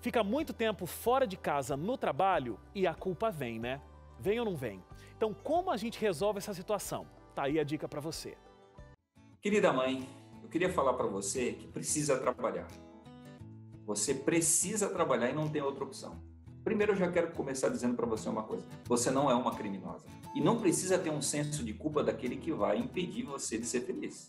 Fica muito tempo fora de casa no trabalho e a culpa vem, né? Vem ou não vem? Então como a gente resolve essa situação? Tá aí a dica para você. Querida mãe, eu queria falar para você que precisa trabalhar. Você precisa trabalhar e não tem outra opção. Primeiro, eu já quero começar dizendo para você uma coisa. Você não é uma criminosa. E não precisa ter um senso de culpa daquele que vai impedir você de ser feliz.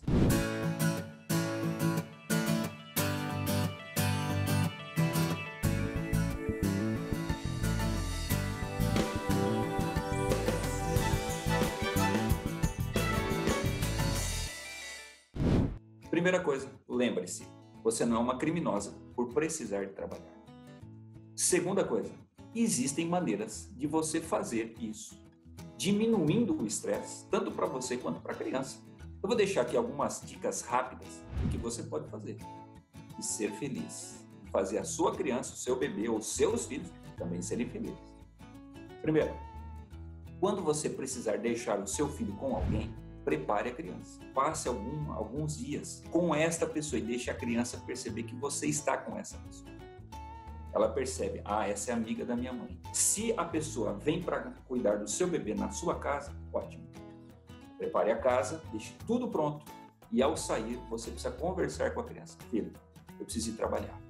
Primeira coisa, lembre-se, você não é uma criminosa por precisar de trabalhar. Segunda coisa, existem maneiras de você fazer isso, diminuindo o estresse, tanto para você quanto para a criança. Eu vou deixar aqui algumas dicas rápidas do que você pode fazer e ser feliz. Fazer a sua criança, o seu bebê ou seus filhos também serem felizes. Primeiro, quando você precisar deixar o seu filho com alguém, prepare a criança. Passe alguns dias com esta pessoa e deixe a criança perceber que você está com essa pessoa. Ela percebe, essa é amiga da minha mãe. Se a pessoa vem para cuidar do seu bebê na sua casa, ótimo. Prepare a casa, deixe tudo pronto e ao sair você precisa conversar com a criança. Filho, eu preciso ir trabalhar.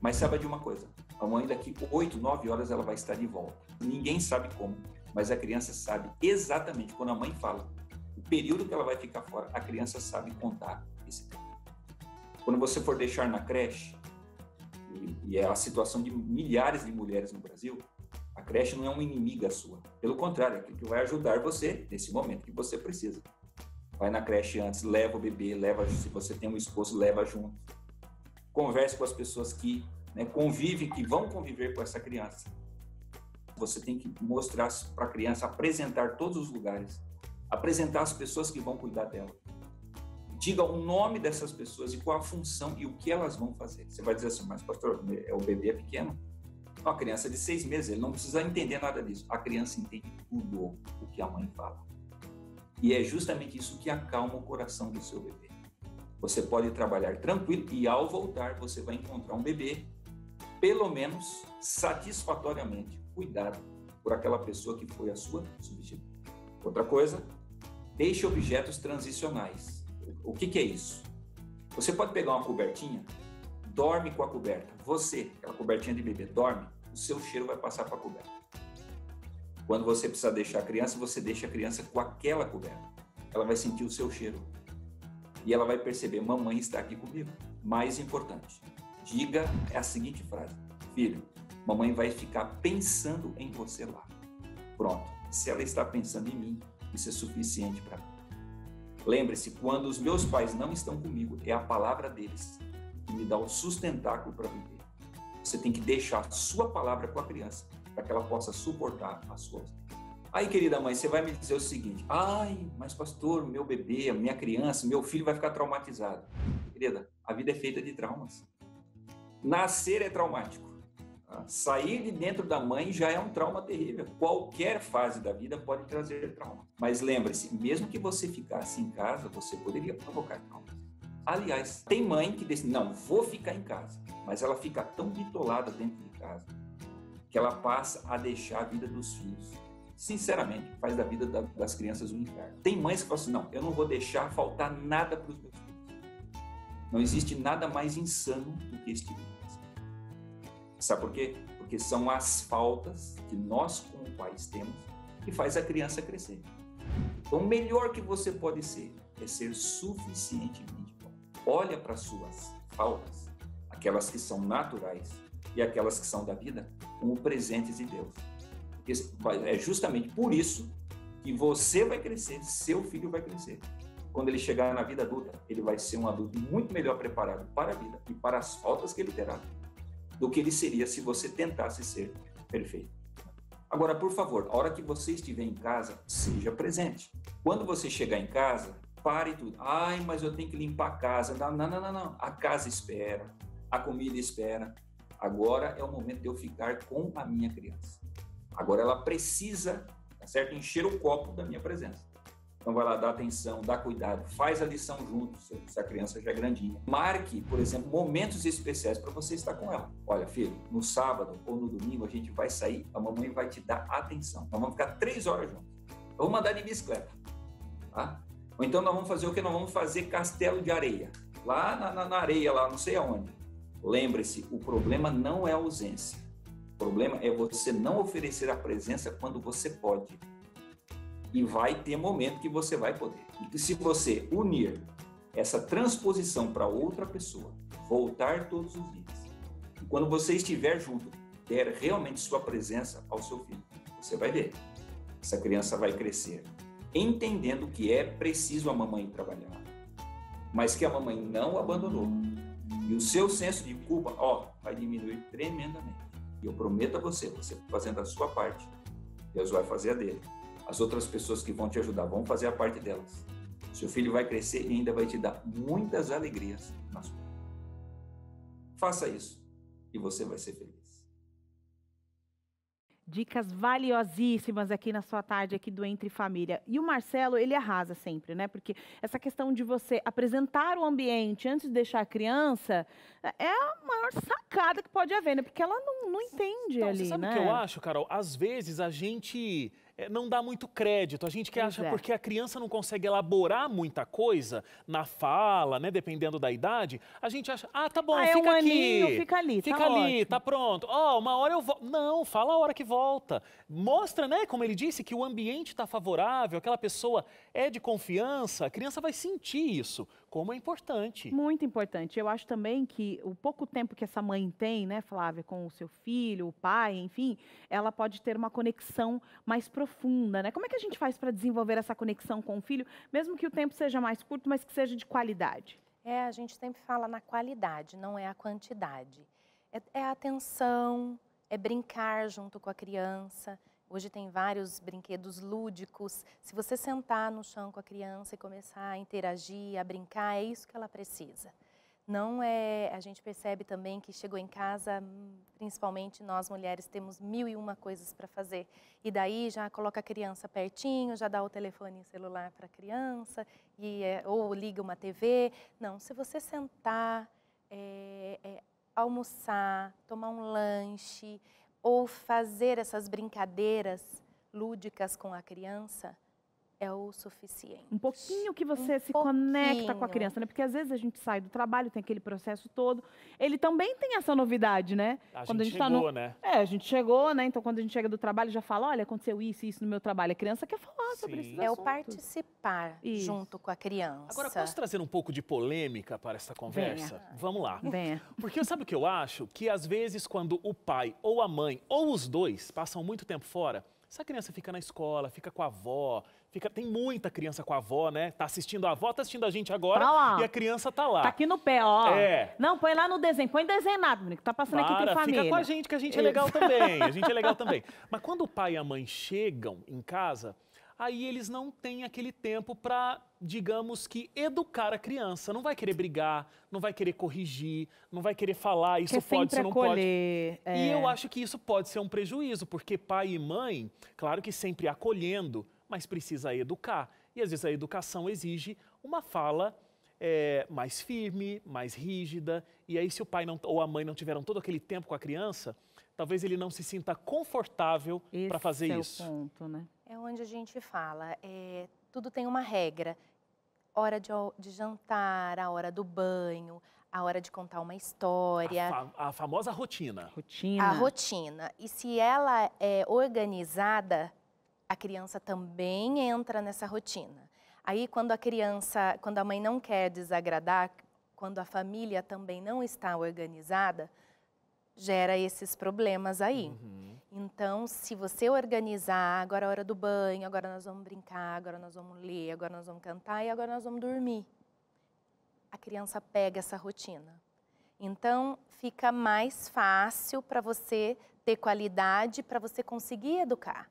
Mas saiba de uma coisa, a mãe daqui 8, 9 horas ela vai estar de volta. Ninguém sabe como, mas a criança sabe exatamente quando a mãe fala. O período que ela vai ficar fora, a criança sabe contar esse tempo. Quando você for deixar na creche, e é a situação de milhares de mulheres no Brasil, a creche não é uma inimiga sua. Pelo contrário, é aquilo que vai ajudar você nesse momento que você precisa. Vai na creche antes, leva o bebê, se você tem um esposo, leva junto. Converse com as pessoas que convivem, que vão conviver com essa criança. Você tem que mostrar para a criança, apresentar todos os lugares, apresentar as pessoas que vão cuidar dela. Diga o nome dessas pessoas e qual a função e o que elas vão fazer. Você vai dizer assim, mas pastor, o bebê é pequeno? Não, a criança é de 6 meses, ele não precisa entender nada disso. A criança entende tudo o que a mãe fala. E é justamente isso que acalma o coração do seu bebê. Você pode trabalhar tranquilo e ao voltar você vai encontrar um bebê, pelo menos satisfatoriamente, cuidado por aquela pessoa que foi a sua substituta. Outra coisa, deixe objetos transicionais. O que é isso? Você pode pegar uma cobertinha, dorme com a coberta. Você, aquela cobertinha de bebê, dorme, o seu cheiro vai passar para a coberta. Quando você precisar deixar a criança, você deixa a criança com aquela coberta. Ela vai sentir o seu cheiro. E ela vai perceber, mamãe está aqui comigo. Mais importante, diga a seguinte frase. Filho, mamãe vai ficar pensando em você lá. Pronto. Se ela está pensando em mim, isso é suficiente para mim. Lembre-se, quando os meus pais não estão comigo, é a palavra deles que me dá o sustentáculo para viver. Você tem que deixar a sua palavra com a criança, para que ela possa suportar a sua. Aí, querida mãe, você vai me dizer o seguinte, mas pastor, meu bebê, minha criança, meu filho vai ficar traumatizado. Querida, a vida é feita de traumas. Nascer é traumático. Sair de dentro da mãe já é um trauma terrível. Qualquer fase da vida pode trazer trauma. Mas lembre-se, mesmo que você ficasse em casa, você poderia provocar trauma. Aliás, tem mãe que diz, não, vou ficar em casa. Mas ela fica tão bitolada dentro de casa que ela passa a deixar a vida dos filhos. Sinceramente, faz da vida das crianças um inferno. Tem mães que falam assim, não, eu não vou deixar faltar nada para os meus filhos. Não existe nada mais insano do que este tipo de coisa. Sabe por quê? Porque são as faltas que nós, como pais, temos que faz a criança crescer. Então, o melhor que você pode ser é ser suficientemente bom. Olha para as suas faltas, aquelas que são naturais e aquelas que são da vida, como presentes de Deus. É justamente por isso que você vai crescer, seu filho vai crescer. Quando ele chegar na vida adulta, ele vai ser um adulto muito melhor preparado para a vida e para as faltas que ele terá, do que ele seria se você tentasse ser perfeito. Agora, por favor, a hora que você estiver em casa, seja presente. Quando você chegar em casa, pare tudo. Ai, mas eu tenho que limpar a casa. Não. A casa espera, a comida espera. Agora é o momento de eu ficar com a minha criança. Agora ela precisa, tá certo? Encher o copo da minha presença. Então vai lá, dá atenção, dá cuidado, faz a lição junto, se a criança já é grandinha. Marque, por exemplo, momentos especiais para você estar com ela. Olha, filho, no sábado ou no domingo a gente vai sair, a mamãe vai te dar atenção. Nós vamos ficar 3 horas juntos. Vamos andar de bicicleta, tá? Ou então nós vamos fazer o que? Nós vamos fazer castelo de areia. Lá na areia, lá não sei aonde. Lembre-se, o problema não é a ausência. O problema é você não oferecer a presença quando você pode. E vai ter momento que você vai poder. E se você unir essa transposição para outra pessoa, voltar todos os dias, e quando você estiver junto, der realmente sua presença ao seu filho, você vai ver. Essa criança vai crescer, entendendo que é preciso a mamãe trabalhar, mas que a mamãe não o abandonou. E o seu senso de culpa, vai diminuir tremendamente. E eu prometo a você fazendo a sua parte, Deus vai fazer a dele. As outras pessoas que vão te ajudar vão fazer a parte delas. Seu filho vai crescer e ainda vai te dar muitas alegrias na sua vida. Faça isso e você vai ser feliz. Dicas valiosíssimas aqui na sua tarde aqui do Entre Família. E o Marcelo, ele arrasa sempre, né? Porque essa questão de você apresentar o ambiente antes de deixar a criança é a maior sacada que pode haver, né? Porque ela não entende ali, você sabe né? o que eu acho, Carol? Às vezes a gente não dá muito crédito. A gente que acha porque a criança não consegue elaborar muita coisa na fala, né? Dependendo da idade, a gente acha, tá bom, fica aninho, aqui. Fica ali, tá pronto. Uma hora eu volto. Não, fala a hora que volta. Mostra, né? Como ele disse, que o ambiente está favorável, aquela pessoa é de confiança, a criança vai sentir isso. Como é importante. Muito importante. Eu acho também que o pouco tempo que essa mãe tem, né, Flávia, com o seu filho, o pai, enfim, ela pode ter uma conexão mais profunda, né? Como é que a gente faz para desenvolver essa conexão com o filho, mesmo que o tempo seja mais curto, mas que seja de qualidade? A gente sempre fala na qualidade, não é a quantidade. É a atenção, é brincar junto com a criança. Hoje tem vários brinquedos lúdicos. Se você sentar no chão com a criança e começar a interagir, a brincar, é isso que ela precisa. Não é, a gente percebe também que chegou em casa, principalmente nós mulheres temos 1001 coisas para fazer. E daí já coloca a criança pertinho, já dá o telefone celular para a criança, ou liga uma TV. Não, se você sentar, almoçar, tomar um lanche, ou fazer essas brincadeiras lúdicas com a criança, é o suficiente. Um pouquinho que você se conecta com a criança, né? Porque às vezes a gente sai do trabalho, tem aquele processo todo. Ele também tem essa novidade, né? Quando a gente chegou, né? A gente chegou, né? Então, quando a gente chega do trabalho, já fala, olha, aconteceu isso no meu trabalho. A criança quer falar sobre esses assuntos. É o participar junto com a criança. Agora, posso trazer um pouco de polêmica para essa conversa? Vamos lá. Venha. Porque sabe o que eu acho? Que às vezes, quando o pai ou a mãe, ou os dois, passam muito tempo fora, essa criança fica na escola, fica com a avó, tem muita criança com a avó, né? Tá assistindo a avó, tá assistindo a gente agora e a criança tá lá. Tá aqui no pé, ó. Não, põe lá no desenho, põe desenhado, menino, que tá passando aqui Entre Família. Fica com a gente, que a gente é legal também, a gente é legal também. Mas quando o pai e a mãe chegam em casa, aí eles não têm aquele tempo para, digamos que, educar a criança. Não vai querer brigar, não vai querer corrigir, não vai querer falar, isso pode, isso não pode. E eu acho que isso pode ser um prejuízo, porque pai e mãe, claro que sempre acolhendo, mas precisa educar. E às vezes a educação exige uma fala mais firme, mais rígida. E aí, se o pai ou a mãe não tiveram todo aquele tempo com a criança, talvez ele não se sinta confortável para fazer isso. Esse é o ponto, né? É onde a gente fala, tudo tem uma regra. Hora de jantar, a hora do banho, a hora de contar uma história. A famosa rotina. A rotina. E se ela é organizada, a criança também entra nessa rotina. Aí, quando a mãe não quer desagradar, quando a família também não está organizada, gera esses problemas aí. Então, se você organizar, agora é a hora do banho, agora nós vamos brincar, agora nós vamos ler, agora nós vamos cantar e agora nós vamos dormir. A criança pega essa rotina. Então, fica mais fácil para você ter qualidade, para você conseguir educar.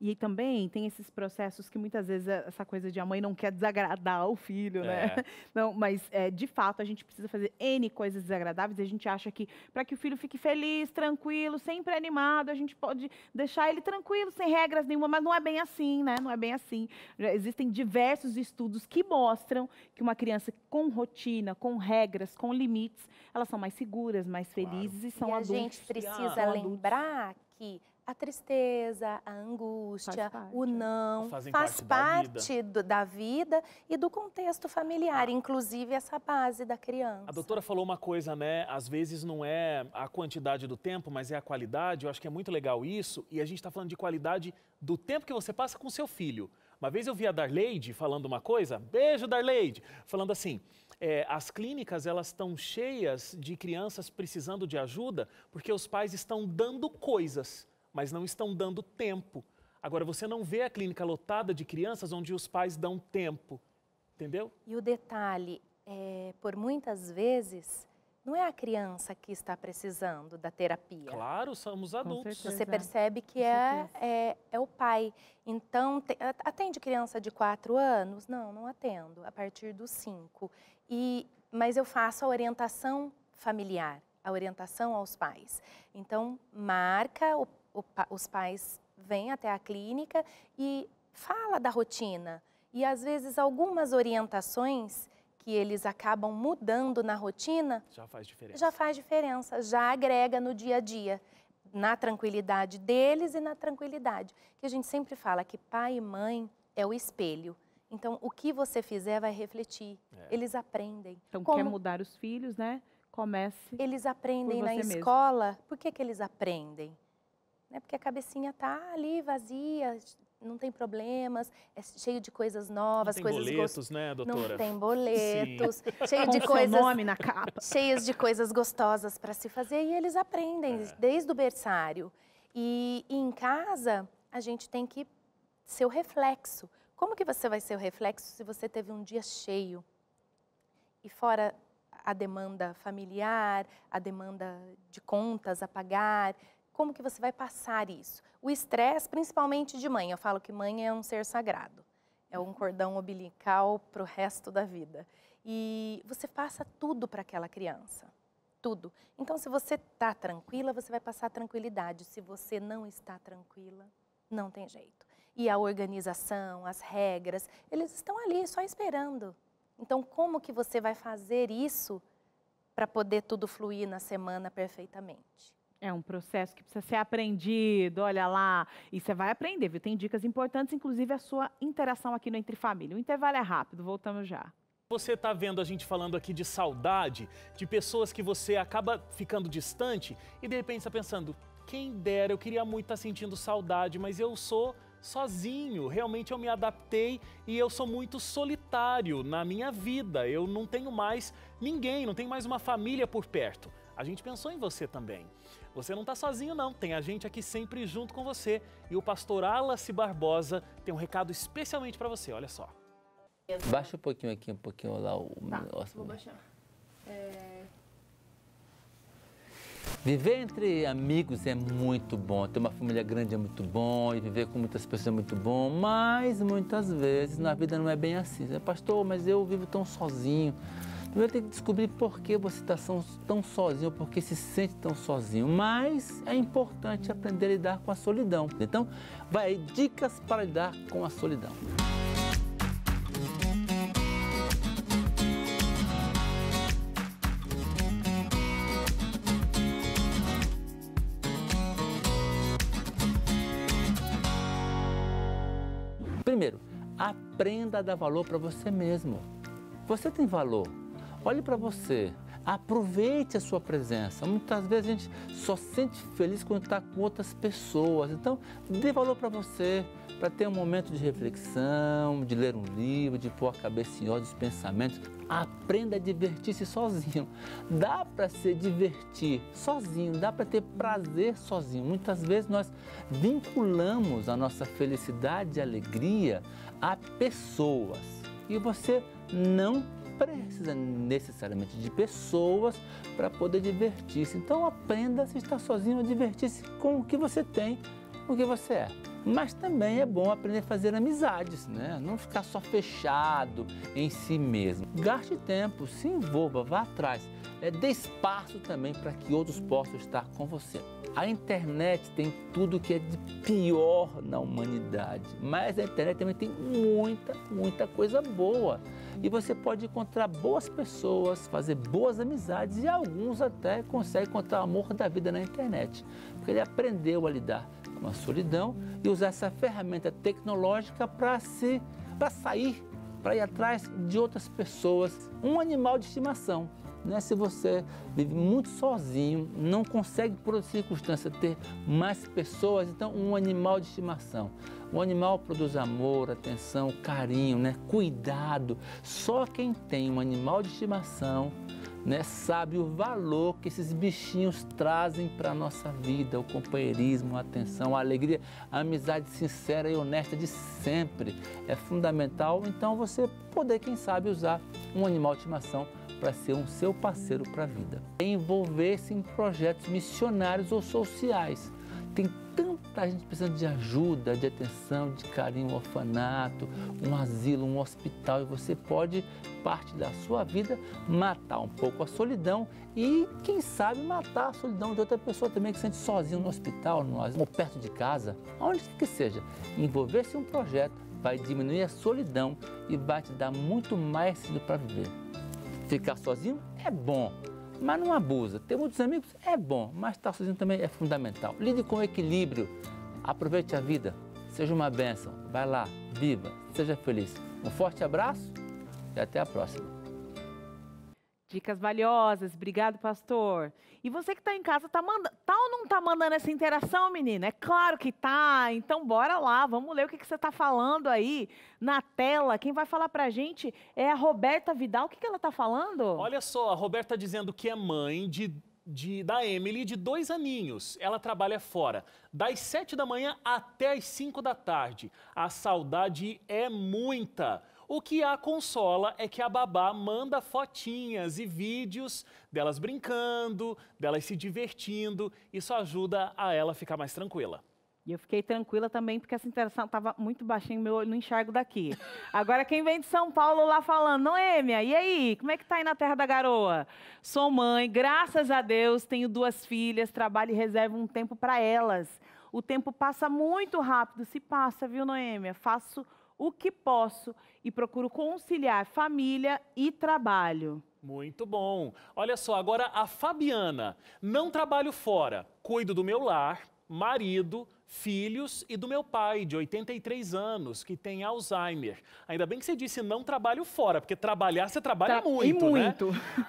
E também tem esses processos que muitas vezes essa coisa de a mãe não quer desagradar o filho, né? Não, mas de fato a gente precisa fazer N coisas desagradáveis e a gente acha que para que o filho fique feliz, tranquilo, sempre animado, a gente pode deixar ele tranquilo, sem regras nenhuma, mas não é bem assim, né? Não é bem assim. Já existem diversos estudos que mostram que uma criança com rotina, com regras, com limites, elas são mais seguras, mais felizes e são adultos. E a gente precisa lembrar que a tristeza, a angústia, o não, faz parte da vida e do contexto familiar, inclusive essa base da criança. A doutora falou uma coisa, né? Às vezes não é a quantidade do tempo, mas é a qualidade. Eu acho que é muito legal isso. E a gente está falando de qualidade do tempo que você passa com seu filho. Uma vez eu vi a Darleide falando uma coisa, beijo Darleide, falando assim, as clínicas elas estão cheias de crianças precisando de ajuda porque os pais estão dando coisas, mas não estão dando tempo. Agora, você não vê a clínica lotada de crianças onde os pais dão tempo, entendeu? E o detalhe, por muitas vezes, não é a criança que está precisando da terapia. Claro, somos adultos. Você percebe que é o pai. Então, atende criança de 4 anos? Não atendo, a partir dos 5. Mas eu faço a orientação familiar, a orientação aos pais. Então, marca, os pais vêm até a clínica e fala da rotina. E, às vezes, algumas orientações que eles acabam mudando na rotina, já faz diferença, já agrega no dia a dia, na tranquilidade deles e na tranquilidade. Que a gente sempre fala que pai e mãe é o espelho. Então, o que você fizer vai refletir. Eles aprendem. Então, quer mudar os filhos, né? Comece. Eles aprendem na escola. Por que eles aprendem? Porque a cabecinha está ali vazia, não tem problemas, é cheio de coisas novas, não tem boletos, né, doutora? Não tem boletos, cheio com de coisas, seu nome na capa. Cheias de coisas gostosas para se fazer e eles aprendem desde o berçário. E em casa a gente tem que ser o reflexo. Como que você vai ser o reflexo se você teve um dia cheio? E fora a demanda familiar, a demanda de contas a pagar, como que você vai passar isso? O estresse, principalmente de mãe. Eu falo que mãe é um ser sagrado. É um cordão umbilical para o resto da vida. E você passa tudo para aquela criança. Tudo. Então, se você está tranquila, você vai passar tranquilidade. Se você não está tranquila, não tem jeito. E a organização, as regras, eles estão ali só esperando. Então, como que você vai fazer isso para poder tudo fluir na semana perfeitamente? É um processo que precisa ser aprendido, olha lá. E você vai aprender, viu? Tem dicas importantes, inclusive a sua interação aqui no Entre Família. O intervalo é rápido, voltamos já. Você está vendo a gente falando aqui de saudade, de pessoas que você acaba ficando distante e de repente está pensando, quem dera, eu queria muito estar sentindo saudade, mas eu sou sozinho, realmente eu me adaptei e eu sou muito solitário na minha vida. Eu não tenho mais ninguém, não tenho mais uma família por perto. A gente pensou em você também. Você não está sozinho não, tem a gente aqui sempre junto com você. E o pastor Wallace Barbosa tem um recado especialmente para você, olha só. Baixa um pouquinho aqui, um pouquinho lá o negócio. Vou baixar. Viver entre amigos é muito bom, ter uma família grande é muito bom, e viver com muitas pessoas é muito bom, mas muitas vezes na vida não é bem assim. Pastor, mas eu vivo tão sozinho. Primeiro tem que descobrir por que você está tão sozinho, por que se sente tão sozinho. Mas é importante aprender a lidar com a solidão. Então, vai aí, dicas para lidar com a solidão. Primeiro, aprenda a dar valor para você mesmo. Você tem valor. Olhe para você. Aproveite a sua presença. Muitas vezes a gente só sente feliz quando está com outras pessoas. Então, dê valor para você, para ter um momento de reflexão, de ler um livro, de pôr a cabeça em ordem dos pensamentos. Aprenda a divertir-se sozinho. Dá para se divertir sozinho, dá para ter prazer sozinho. Muitas vezes nós vinculamos a nossa felicidade e alegria a pessoas. E você não precisa necessariamente de pessoas para poder divertir-se. Então aprenda, se está sozinho, a divertir-se com o que você tem, com o que você é. Mas também é bom aprender a fazer amizades, né? Não ficar só fechado em si mesmo. Gaste tempo, se envolva, vá atrás. Dê espaço também para que outros possam estar com você. A internet tem tudo que é de pior na humanidade, mas a internet também tem muita coisa boa. E você pode encontrar boas pessoas, fazer boas amizades e alguns até conseguem encontrar o amor da vida na internet. Porque ele aprendeu a lidar com a solidão e usar essa ferramenta tecnológica para sair, para ir atrás de outras pessoas. Um animal de estimação. Né? Se você vive muito sozinho, não consegue por outra circunstância ter mais pessoas, então um animal de estimação. O animal produz amor, atenção, carinho, né? Cuidado. Só quem tem um animal de estimação, né, sabe o valor que esses bichinhos trazem para a nossa vida, o companheirismo, a atenção, a alegria, a amizade sincera e honesta de sempre. É fundamental, então, você poder, quem sabe, usar um animal de estimação para ser um seu parceiro para a vida. Envolver-se em projetos missionários ou sociais. Tem tanta gente precisando de ajuda, de atenção, de carinho, um orfanato, um asilo, um hospital, e você pode, parte da sua vida, matar um pouco a solidão e, quem sabe, matar a solidão de outra pessoa também que se sente sozinho no hospital, no asilo, ou perto de casa, onde que seja. Envolver-se em um projeto vai diminuir a solidão e vai te dar muito mais sentido para viver. Ficar sozinho é bom, mas não abusa. Ter muitos amigos é bom, mas estar sozinho também é fundamental. Lide com equilíbrio, aproveite a vida, seja uma bênção. Vai lá, viva, seja feliz. Um forte abraço e até a próxima. Dicas valiosas, obrigado, pastor. E você que está em casa, tá ou não tá mandando essa interação, menina? É claro que tá, então bora lá, vamos ler o que você tá falando aí na tela. Quem vai falar pra gente é a Roberta Vidal. O que ela tá falando? Olha só, a Roberta dizendo que é mãe da Emily, de 2 aninhos. Ela trabalha fora, das 7 da manhã até as 5 da tarde. A saudade é muita. O que a consola é que a babá manda fotinhas e vídeos delas brincando, delas se divertindo. Isso ajuda a ela ficar mais tranquila. E eu fiquei tranquila também, porque essa interação estava muito baixinha, meu olho não enxergo daqui. Agora, quem vem de São Paulo lá falando, Noêmia, e aí, como é que tá aí na Terra da Garoa? Sou mãe, graças a Deus, tenho 2 filhas, trabalho e reservo um tempo para elas. O tempo passa muito rápido, se passa, viu, Noêmia? Faço o que posso e procuro conciliar família e trabalho. Muito bom. Olha só, agora a Fabiana. Não trabalho fora, cuido do meu lar, marido, filhos e do meu pai, de 83 anos, que tem Alzheimer. Ainda bem que você disse não trabalho fora, porque trabalhar você trabalha muito, né?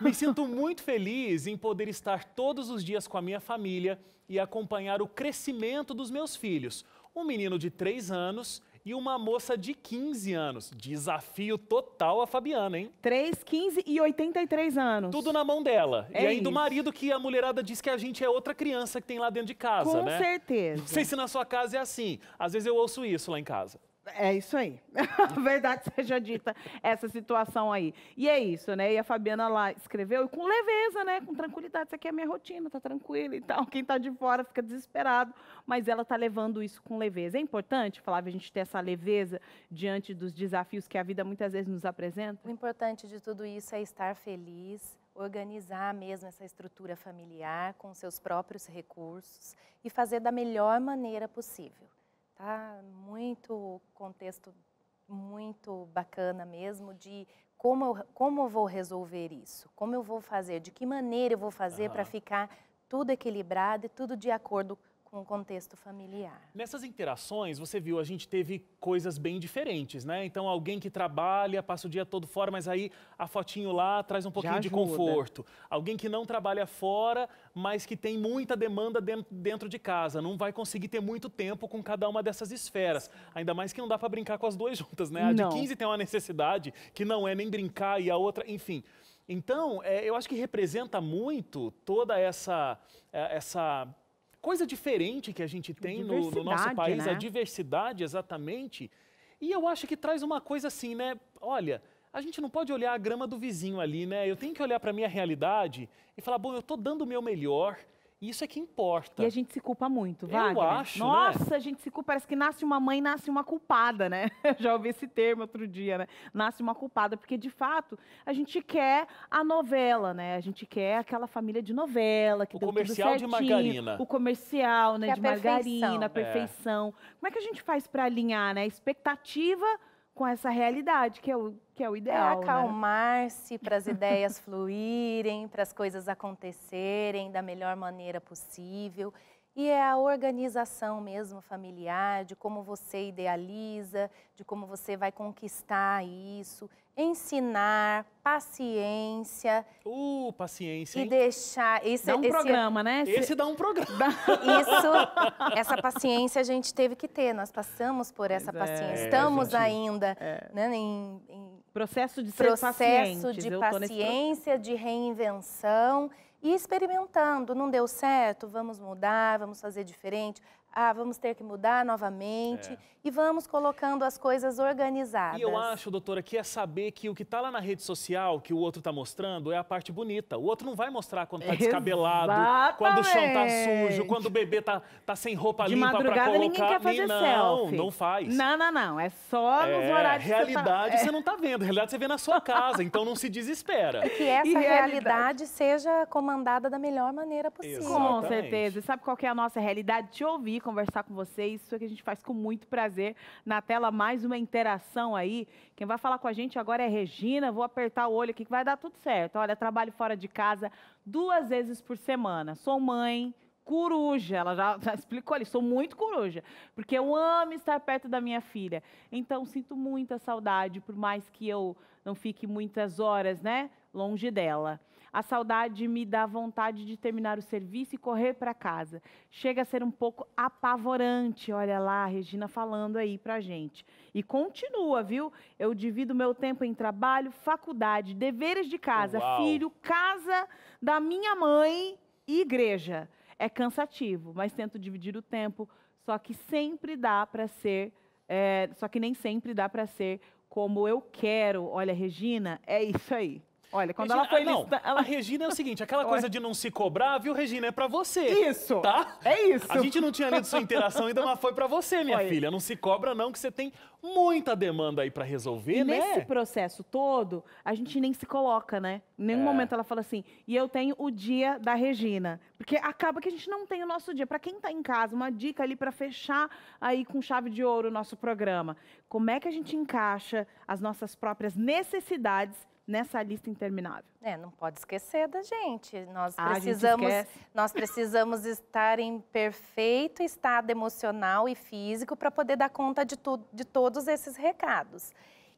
Me sinto muito feliz em poder estar todos os dias com a minha família e acompanhar o crescimento dos meus filhos. Um menino de 3 anos e uma moça de 15 anos. Desafio total a Fabiana, hein? 3, 15 e 83 anos. Tudo na mão dela. É e aí isso. do marido, que a mulherada diz que a gente é outra criança que tem lá dentro de casa, né? Com certeza. Não sei se na sua casa é assim. Às vezes eu ouço isso lá em casa. É isso aí. Verdade seja dita essa situação aí. E é isso, né? E a Fabiana lá escreveu, e com leveza, né? Com tranquilidade. Isso aqui é a minha rotina, tá tranquila e tal. Quem tá de fora fica desesperado, mas ela tá levando isso com leveza. É importante, Flávia, a gente ter essa leveza diante dos desafios que a vida muitas vezes nos apresenta? O importante de tudo isso é estar feliz, organizar mesmo essa estrutura familiar com seus próprios recursos e fazer da melhor maneira possível. Tá? Muito contexto muito bacana mesmo de como eu vou resolver isso, como eu vou fazer, de que maneira eu vou fazer para ficar tudo equilibrado e tudo de acordo com o contexto familiar. Nessas interações, você viu, a gente teve coisas bem diferentes, né? Então, alguém que trabalha, passa o dia todo fora, mas aí a fotinho lá traz um pouquinho de conforto. Alguém que não trabalha fora, mas que tem muita demanda dentro de casa, não vai conseguir ter muito tempo com cada uma dessas esferas. Ainda mais que não dá para brincar com as duas juntas, né? A de 15 tem uma necessidade que não é nem brincar e a outra, enfim. Então, eu acho que representa muito toda essa coisa diferente que a gente tem no nosso país, né? A diversidade, exatamente. E eu acho que traz uma coisa assim, né? Olha, a gente não pode olhar a grama do vizinho ali, né? Eu tenho que olhar para a minha realidade e falar, bom, eu estou dando o meu melhor. Isso é que importa. E a gente se culpa muito, Wagner. Eu acho, Nossa, né? A gente se culpa, parece que nasce uma mãe, nasce uma culpada, né? Eu já ouvi esse termo outro dia, né? Nasce uma culpada, porque de fato a gente quer a novela, né? A gente quer aquela família de novela, que deu tudo certinho. O comercial de margarina. O comercial, né? De margarina, a perfeição. Como é que a gente faz para alinhar, né? Expectativa com essa realidade, que é o ideal, acalmar-se para as ideias fluírem, para as coisas acontecerem da melhor maneira possível. E é a organização mesmo familiar, de como você idealiza, de como você vai conquistar isso, ensinar, paciência. Paciência, hein? E deixar... Dá um programa, né? Esse dá um programa. Essa paciência a gente teve que ter, nós passamos por essa paciência. Estamos ainda né, em processo de ser pacientes. Processo de paciência, de reinvenção e experimentando. Não deu certo, vamos mudar, vamos fazer diferente. Vamos ter que mudar novamente e vamos colocando as coisas organizadas. E eu acho, doutora, que é saber que o que está lá na rede social, que o outro está mostrando, é a parte bonita. O outro não vai mostrar quando está descabelado, quando o chão está sujo, quando o bebê tá sem roupa limpa para colocar. De madrugada ninguém quer fazer selfie. Não faz. Não. É só nos horários realidade você não está vendo. Realidade você vê na sua casa, então não se desespera. E que essa realidade seja comandada da melhor maneira possível. Com certeza. Sabe qual que é a nossa realidade? Te ouvir, conversar com vocês, isso é que a gente faz com muito prazer. Na tela, mais uma interação aí. Quem vai falar com a gente agora é Regina. Vou apertar o olho aqui que vai dar tudo certo. Olha, trabalho fora de casa 2 vezes por semana. Sou mãe coruja, ela já explicou ali, sou muito coruja, porque eu amo estar perto da minha filha. Então, sinto muita saudade, por mais que eu não fique muitas horas, né, longe dela. A saudade me dá vontade de terminar o serviço e correr para casa. Chega a ser um pouco apavorante. Olha lá, a Regina falando aí pra gente. E continua, viu? Eu divido meu tempo em trabalho, faculdade, deveres de casa, filho, casa da minha mãe e igreja. É cansativo, mas tento dividir o tempo, só que sempre dá para ser, só que nem sempre dá para ser como eu quero. Olha, Regina, é isso aí. Olha, quando Regina, ela foi lista, A Regina é o seguinte, aquela coisa de não se cobrar, viu, Regina? É pra você. Isso. Tá? É isso. A gente não tinha lido sua interação ainda, mas foi pra você, minha filha. Não se cobra não, que você tem muita demanda aí pra resolver, né? Nesse processo todo, a gente nem se coloca, né? Em nenhum momento ela fala assim, e eu tenho o dia da Regina. Porque acaba que a gente não tem o nosso dia. Pra quem tá em casa, uma dica ali pra fechar aí com chave de ouro o nosso programa. Como é que a gente encaixa as nossas próprias necessidades nessa lista interminável? Não pode esquecer da gente. Nós precisamos estar em perfeito estado emocional e físico para poder dar conta de todos esses recados.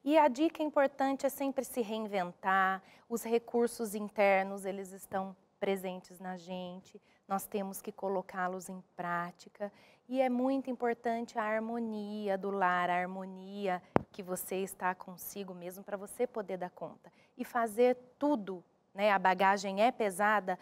E a dica importante é sempre se reinventar. Os recursos internos, eles estão presentes na gente. Nós temos que colocá-los em prática. E é muito importante a harmonia do lar, a harmonia que você está consigo mesmo para você poder dar conta. E fazer tudo, né? A bagagem é pesada,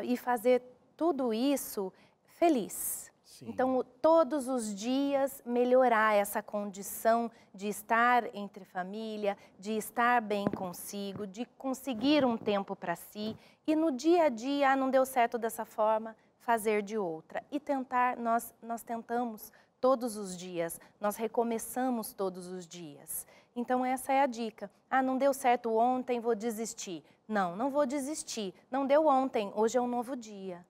e fazer tudo isso feliz. Sim. Então, todos os dias melhorar essa condição de estar entre família, de estar bem consigo, de conseguir um tempo para si. E no dia a dia, não deu certo dessa forma, fazer de outra. E tentar, nós tentamos todos os dias, nós recomeçamos todos os dias. Então essa é a dica. Não deu certo ontem, vou desistir. Não vou desistir. Não deu ontem, hoje é um novo dia.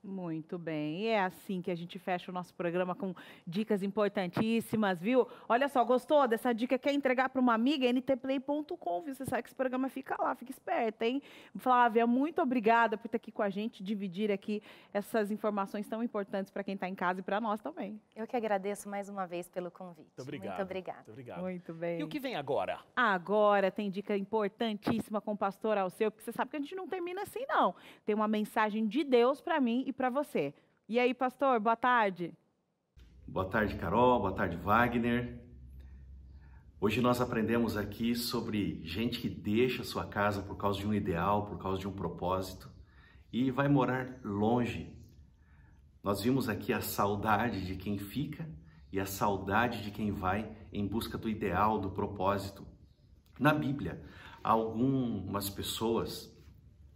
Muito bem, e é assim que a gente fecha o nosso programa com dicas importantíssimas, viu? Olha só, gostou dessa dica? Quer entregar para uma amiga? ntplay.com, viu? Você sabe que esse programa fica lá, fica esperta, hein? Flávia, muito obrigada por estar aqui com a gente, dividir aqui essas informações tão importantes para quem está em casa e para nós também. Eu que agradeço mais uma vez pelo convite. Muito obrigado. Muito obrigada. Muito obrigado. Muito bem. E o que vem agora? Agora tem dica importantíssima com o pastor Alceu, porque você sabe que a gente não termina assim, não. Tem uma mensagem de Deus para mim e para você. E aí, pastor, boa tarde. Boa tarde, Carol. Boa tarde, Wagner. Hoje nós aprendemos aqui sobre gente que deixa sua casa por causa de um ideal, por causa de um propósito e vai morar longe. Nós vimos aqui a saudade de quem fica e a saudade de quem vai em busca do ideal, do propósito. Na Bíblia, há algumas pessoas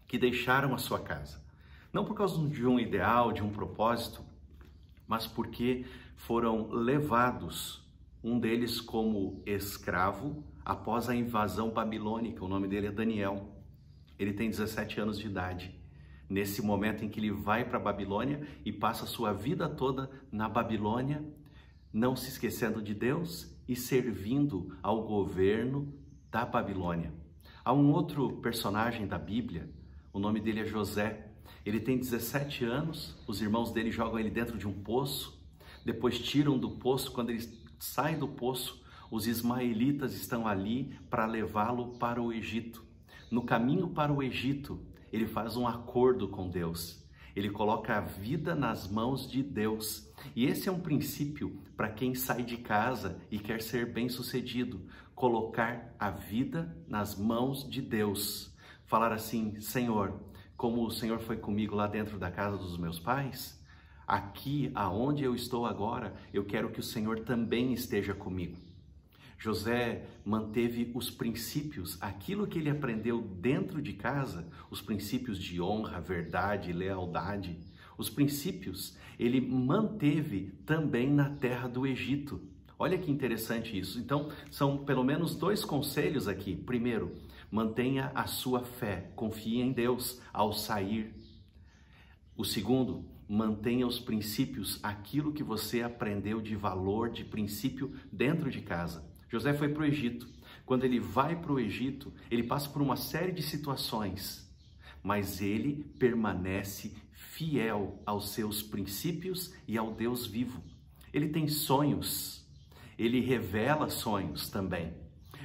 que deixaram a sua casa. Não por causa de um ideal, de um propósito, mas porque foram levados, um deles como escravo, após a invasão babilônica. O nome dele é Daniel. Ele tem 17 anos de idade. Nesse momento em que ele vai para a Babilônia e passa a sua vida toda na Babilônia, não se esquecendo de Deus e servindo ao governo da Babilônia. Há um outro personagem da Bíblia, o nome dele é José. Ele tem 17 anos, os irmãos dele jogam ele dentro de um poço, depois tiram do poço. Quando ele sai do poço, os ismaelitas estão ali para levá-lo para o Egito. No caminho para o Egito, ele faz um acordo com Deus. Ele coloca a vida nas mãos de Deus. E esse é um princípio para quem sai de casa e quer ser bem-sucedido. Colocar a vida nas mãos de Deus. Falar assim: Senhor, como o Senhor foi comigo lá dentro da casa dos meus pais, aqui aonde eu estou agora, eu quero que o Senhor também esteja comigo. José manteve os princípios, aquilo que ele aprendeu dentro de casa, os princípios de honra, verdade, lealdade, os princípios ele manteve também na terra do Egito. Olha que interessante isso. Então, são pelo menos 2 conselhos aqui. Primeiro, mantenha a sua fé, confie em Deus ao sair. O segundo, mantenha os princípios, aquilo que você aprendeu de valor, de princípio dentro de casa. José foi para o Egito. Quando ele vai para o Egito, ele passa por uma série de situações, mas ele permanece fiel aos seus princípios e ao Deus vivo. Ele tem sonhos, ele revela sonhos também.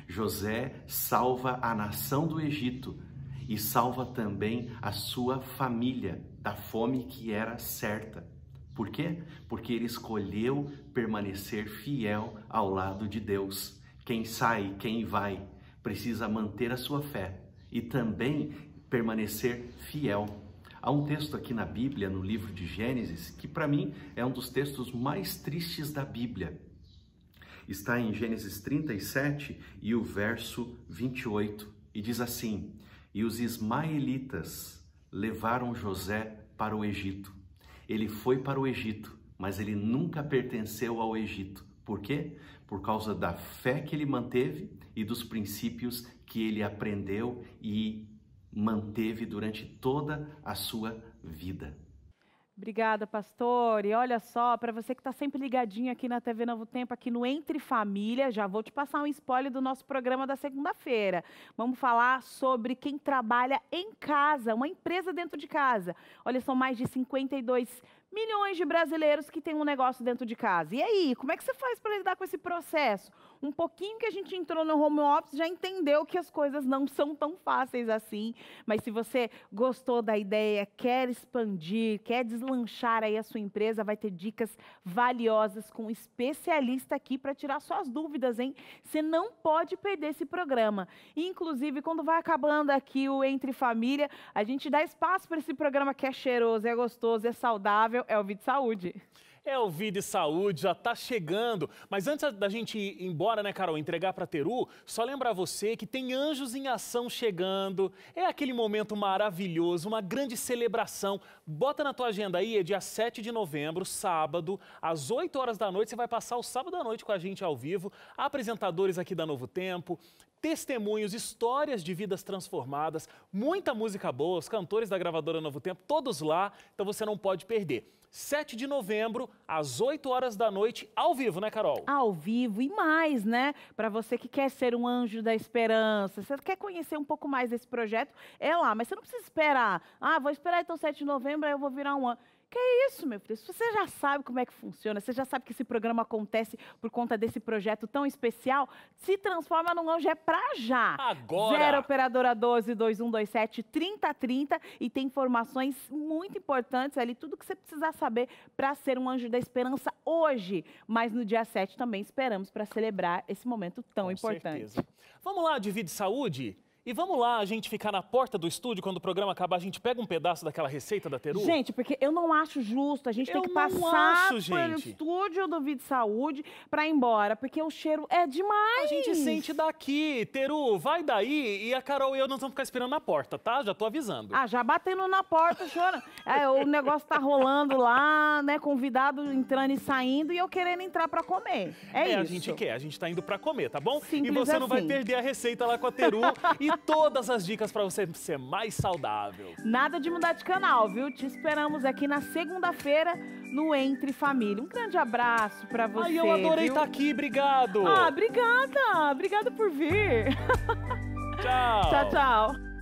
José salva a nação do Egito e salva também a sua família da fome que era certa. Por quê? Porque ele escolheu permanecer fiel ao lado de Deus. Quem sai, quem vai, precisa manter a sua fé e também permanecer fiel. Há um texto aqui na Bíblia, no livro de Gênesis, que para mim é um dos textos mais tristes da Bíblia. Está em Gênesis 37 e o verso 28, e diz assim: E os ismaelitas levaram José para o Egito. Ele foi para o Egito, mas ele nunca pertenceu ao Egito. Por quê? Por causa da fé que ele manteve e dos princípios que ele aprendeu e manteve durante toda a sua vida. Obrigada, pastor. E olha só, para você que está sempre ligadinho aqui na TV Novo Tempo, aqui no Entre Família, já vou te passar um spoiler do nosso programa da segunda-feira. Vamos falar sobre quem trabalha em casa, uma empresa dentro de casa. Olha, são mais de 52 milhões de brasileiros que têm um negócio dentro de casa. E aí, como é que você faz para lidar com esse processo? Um pouquinho que a gente entrou no home office já entendeu que as coisas não são tão fáceis assim. Mas se você gostou da ideia, quer expandir, quer deslanchar aí a sua empresa, vai ter dicas valiosas com um especialista aqui para tirar suas dúvidas, hein? Você não pode perder esse programa. E, inclusive, quando vai acabando aqui o Entre Família, a gente dá espaço para esse programa que é cheiroso, é gostoso, é saudável, é o Vida e Saúde. É o Vida e Saúde, já está chegando. Mas antes da gente ir embora, né, Carol, entregar para a Teru, só lembrar você que tem Anjos em Ação chegando. É aquele momento maravilhoso, uma grande celebração. Bota na tua agenda aí, é dia 7 de novembro, sábado, às 8 horas da noite. Você vai passar o sábado à noite com a gente ao vivo. Apresentadores aqui da Novo Tempo. testemunhos, histórias de vidas transformadas, muita música boa, os cantores da gravadora Novo Tempo, todos lá, então você não pode perder. 7 de novembro, às 8 horas da noite, ao vivo, né, Carol? Ao vivo e mais, né? Para você que quer ser um anjo da esperança, você quer conhecer um pouco mais desse projeto, é lá, mas você não precisa esperar. Ah, vou esperar então 7 de novembro, aí eu vou virar um anjo. Que isso, meu filho? Você já sabe como é que funciona, você já sabe que esse programa acontece por conta desse projeto tão especial, se transforma num anjo, é pra já. Agora! 0 operadora 12 2127 3030 e tem informações muito importantes ali, tudo que você precisa saber para ser um anjo da esperança hoje. Mas no dia 7 também esperamos para celebrar esse momento tão importante. Certeza. Vamos lá, Divide Saúde? E vamos lá, a gente ficar na porta do estúdio, quando o programa acabar, a gente pega um pedaço daquela receita da Teru? Gente, porque eu não acho justo, a gente tem que passar pelo estúdio do Vídeo Saúde para ir embora, porque o cheiro é demais. A gente sente daqui. Teru, vai daí e a Carol e eu não vamos ficar esperando na porta, tá? Já tô avisando. Ah, já batendo na porta, chorando. O negócio tá rolando lá, né, convidado entrando e saindo e eu querendo entrar para comer. É isso. A gente quer, a gente tá indo para comer, tá bom? Simples e você não vai assim. perder a receita lá com a Teru e todas as dicas para você ser mais saudável. Nada de mudar de canal, viu? Te esperamos aqui na segunda-feira no Entre Família. Um grande abraço para você. Ai, eu adorei estar aqui, obrigado. Ah, obrigada. Obrigada por vir. Tchau. Tchau, tchau.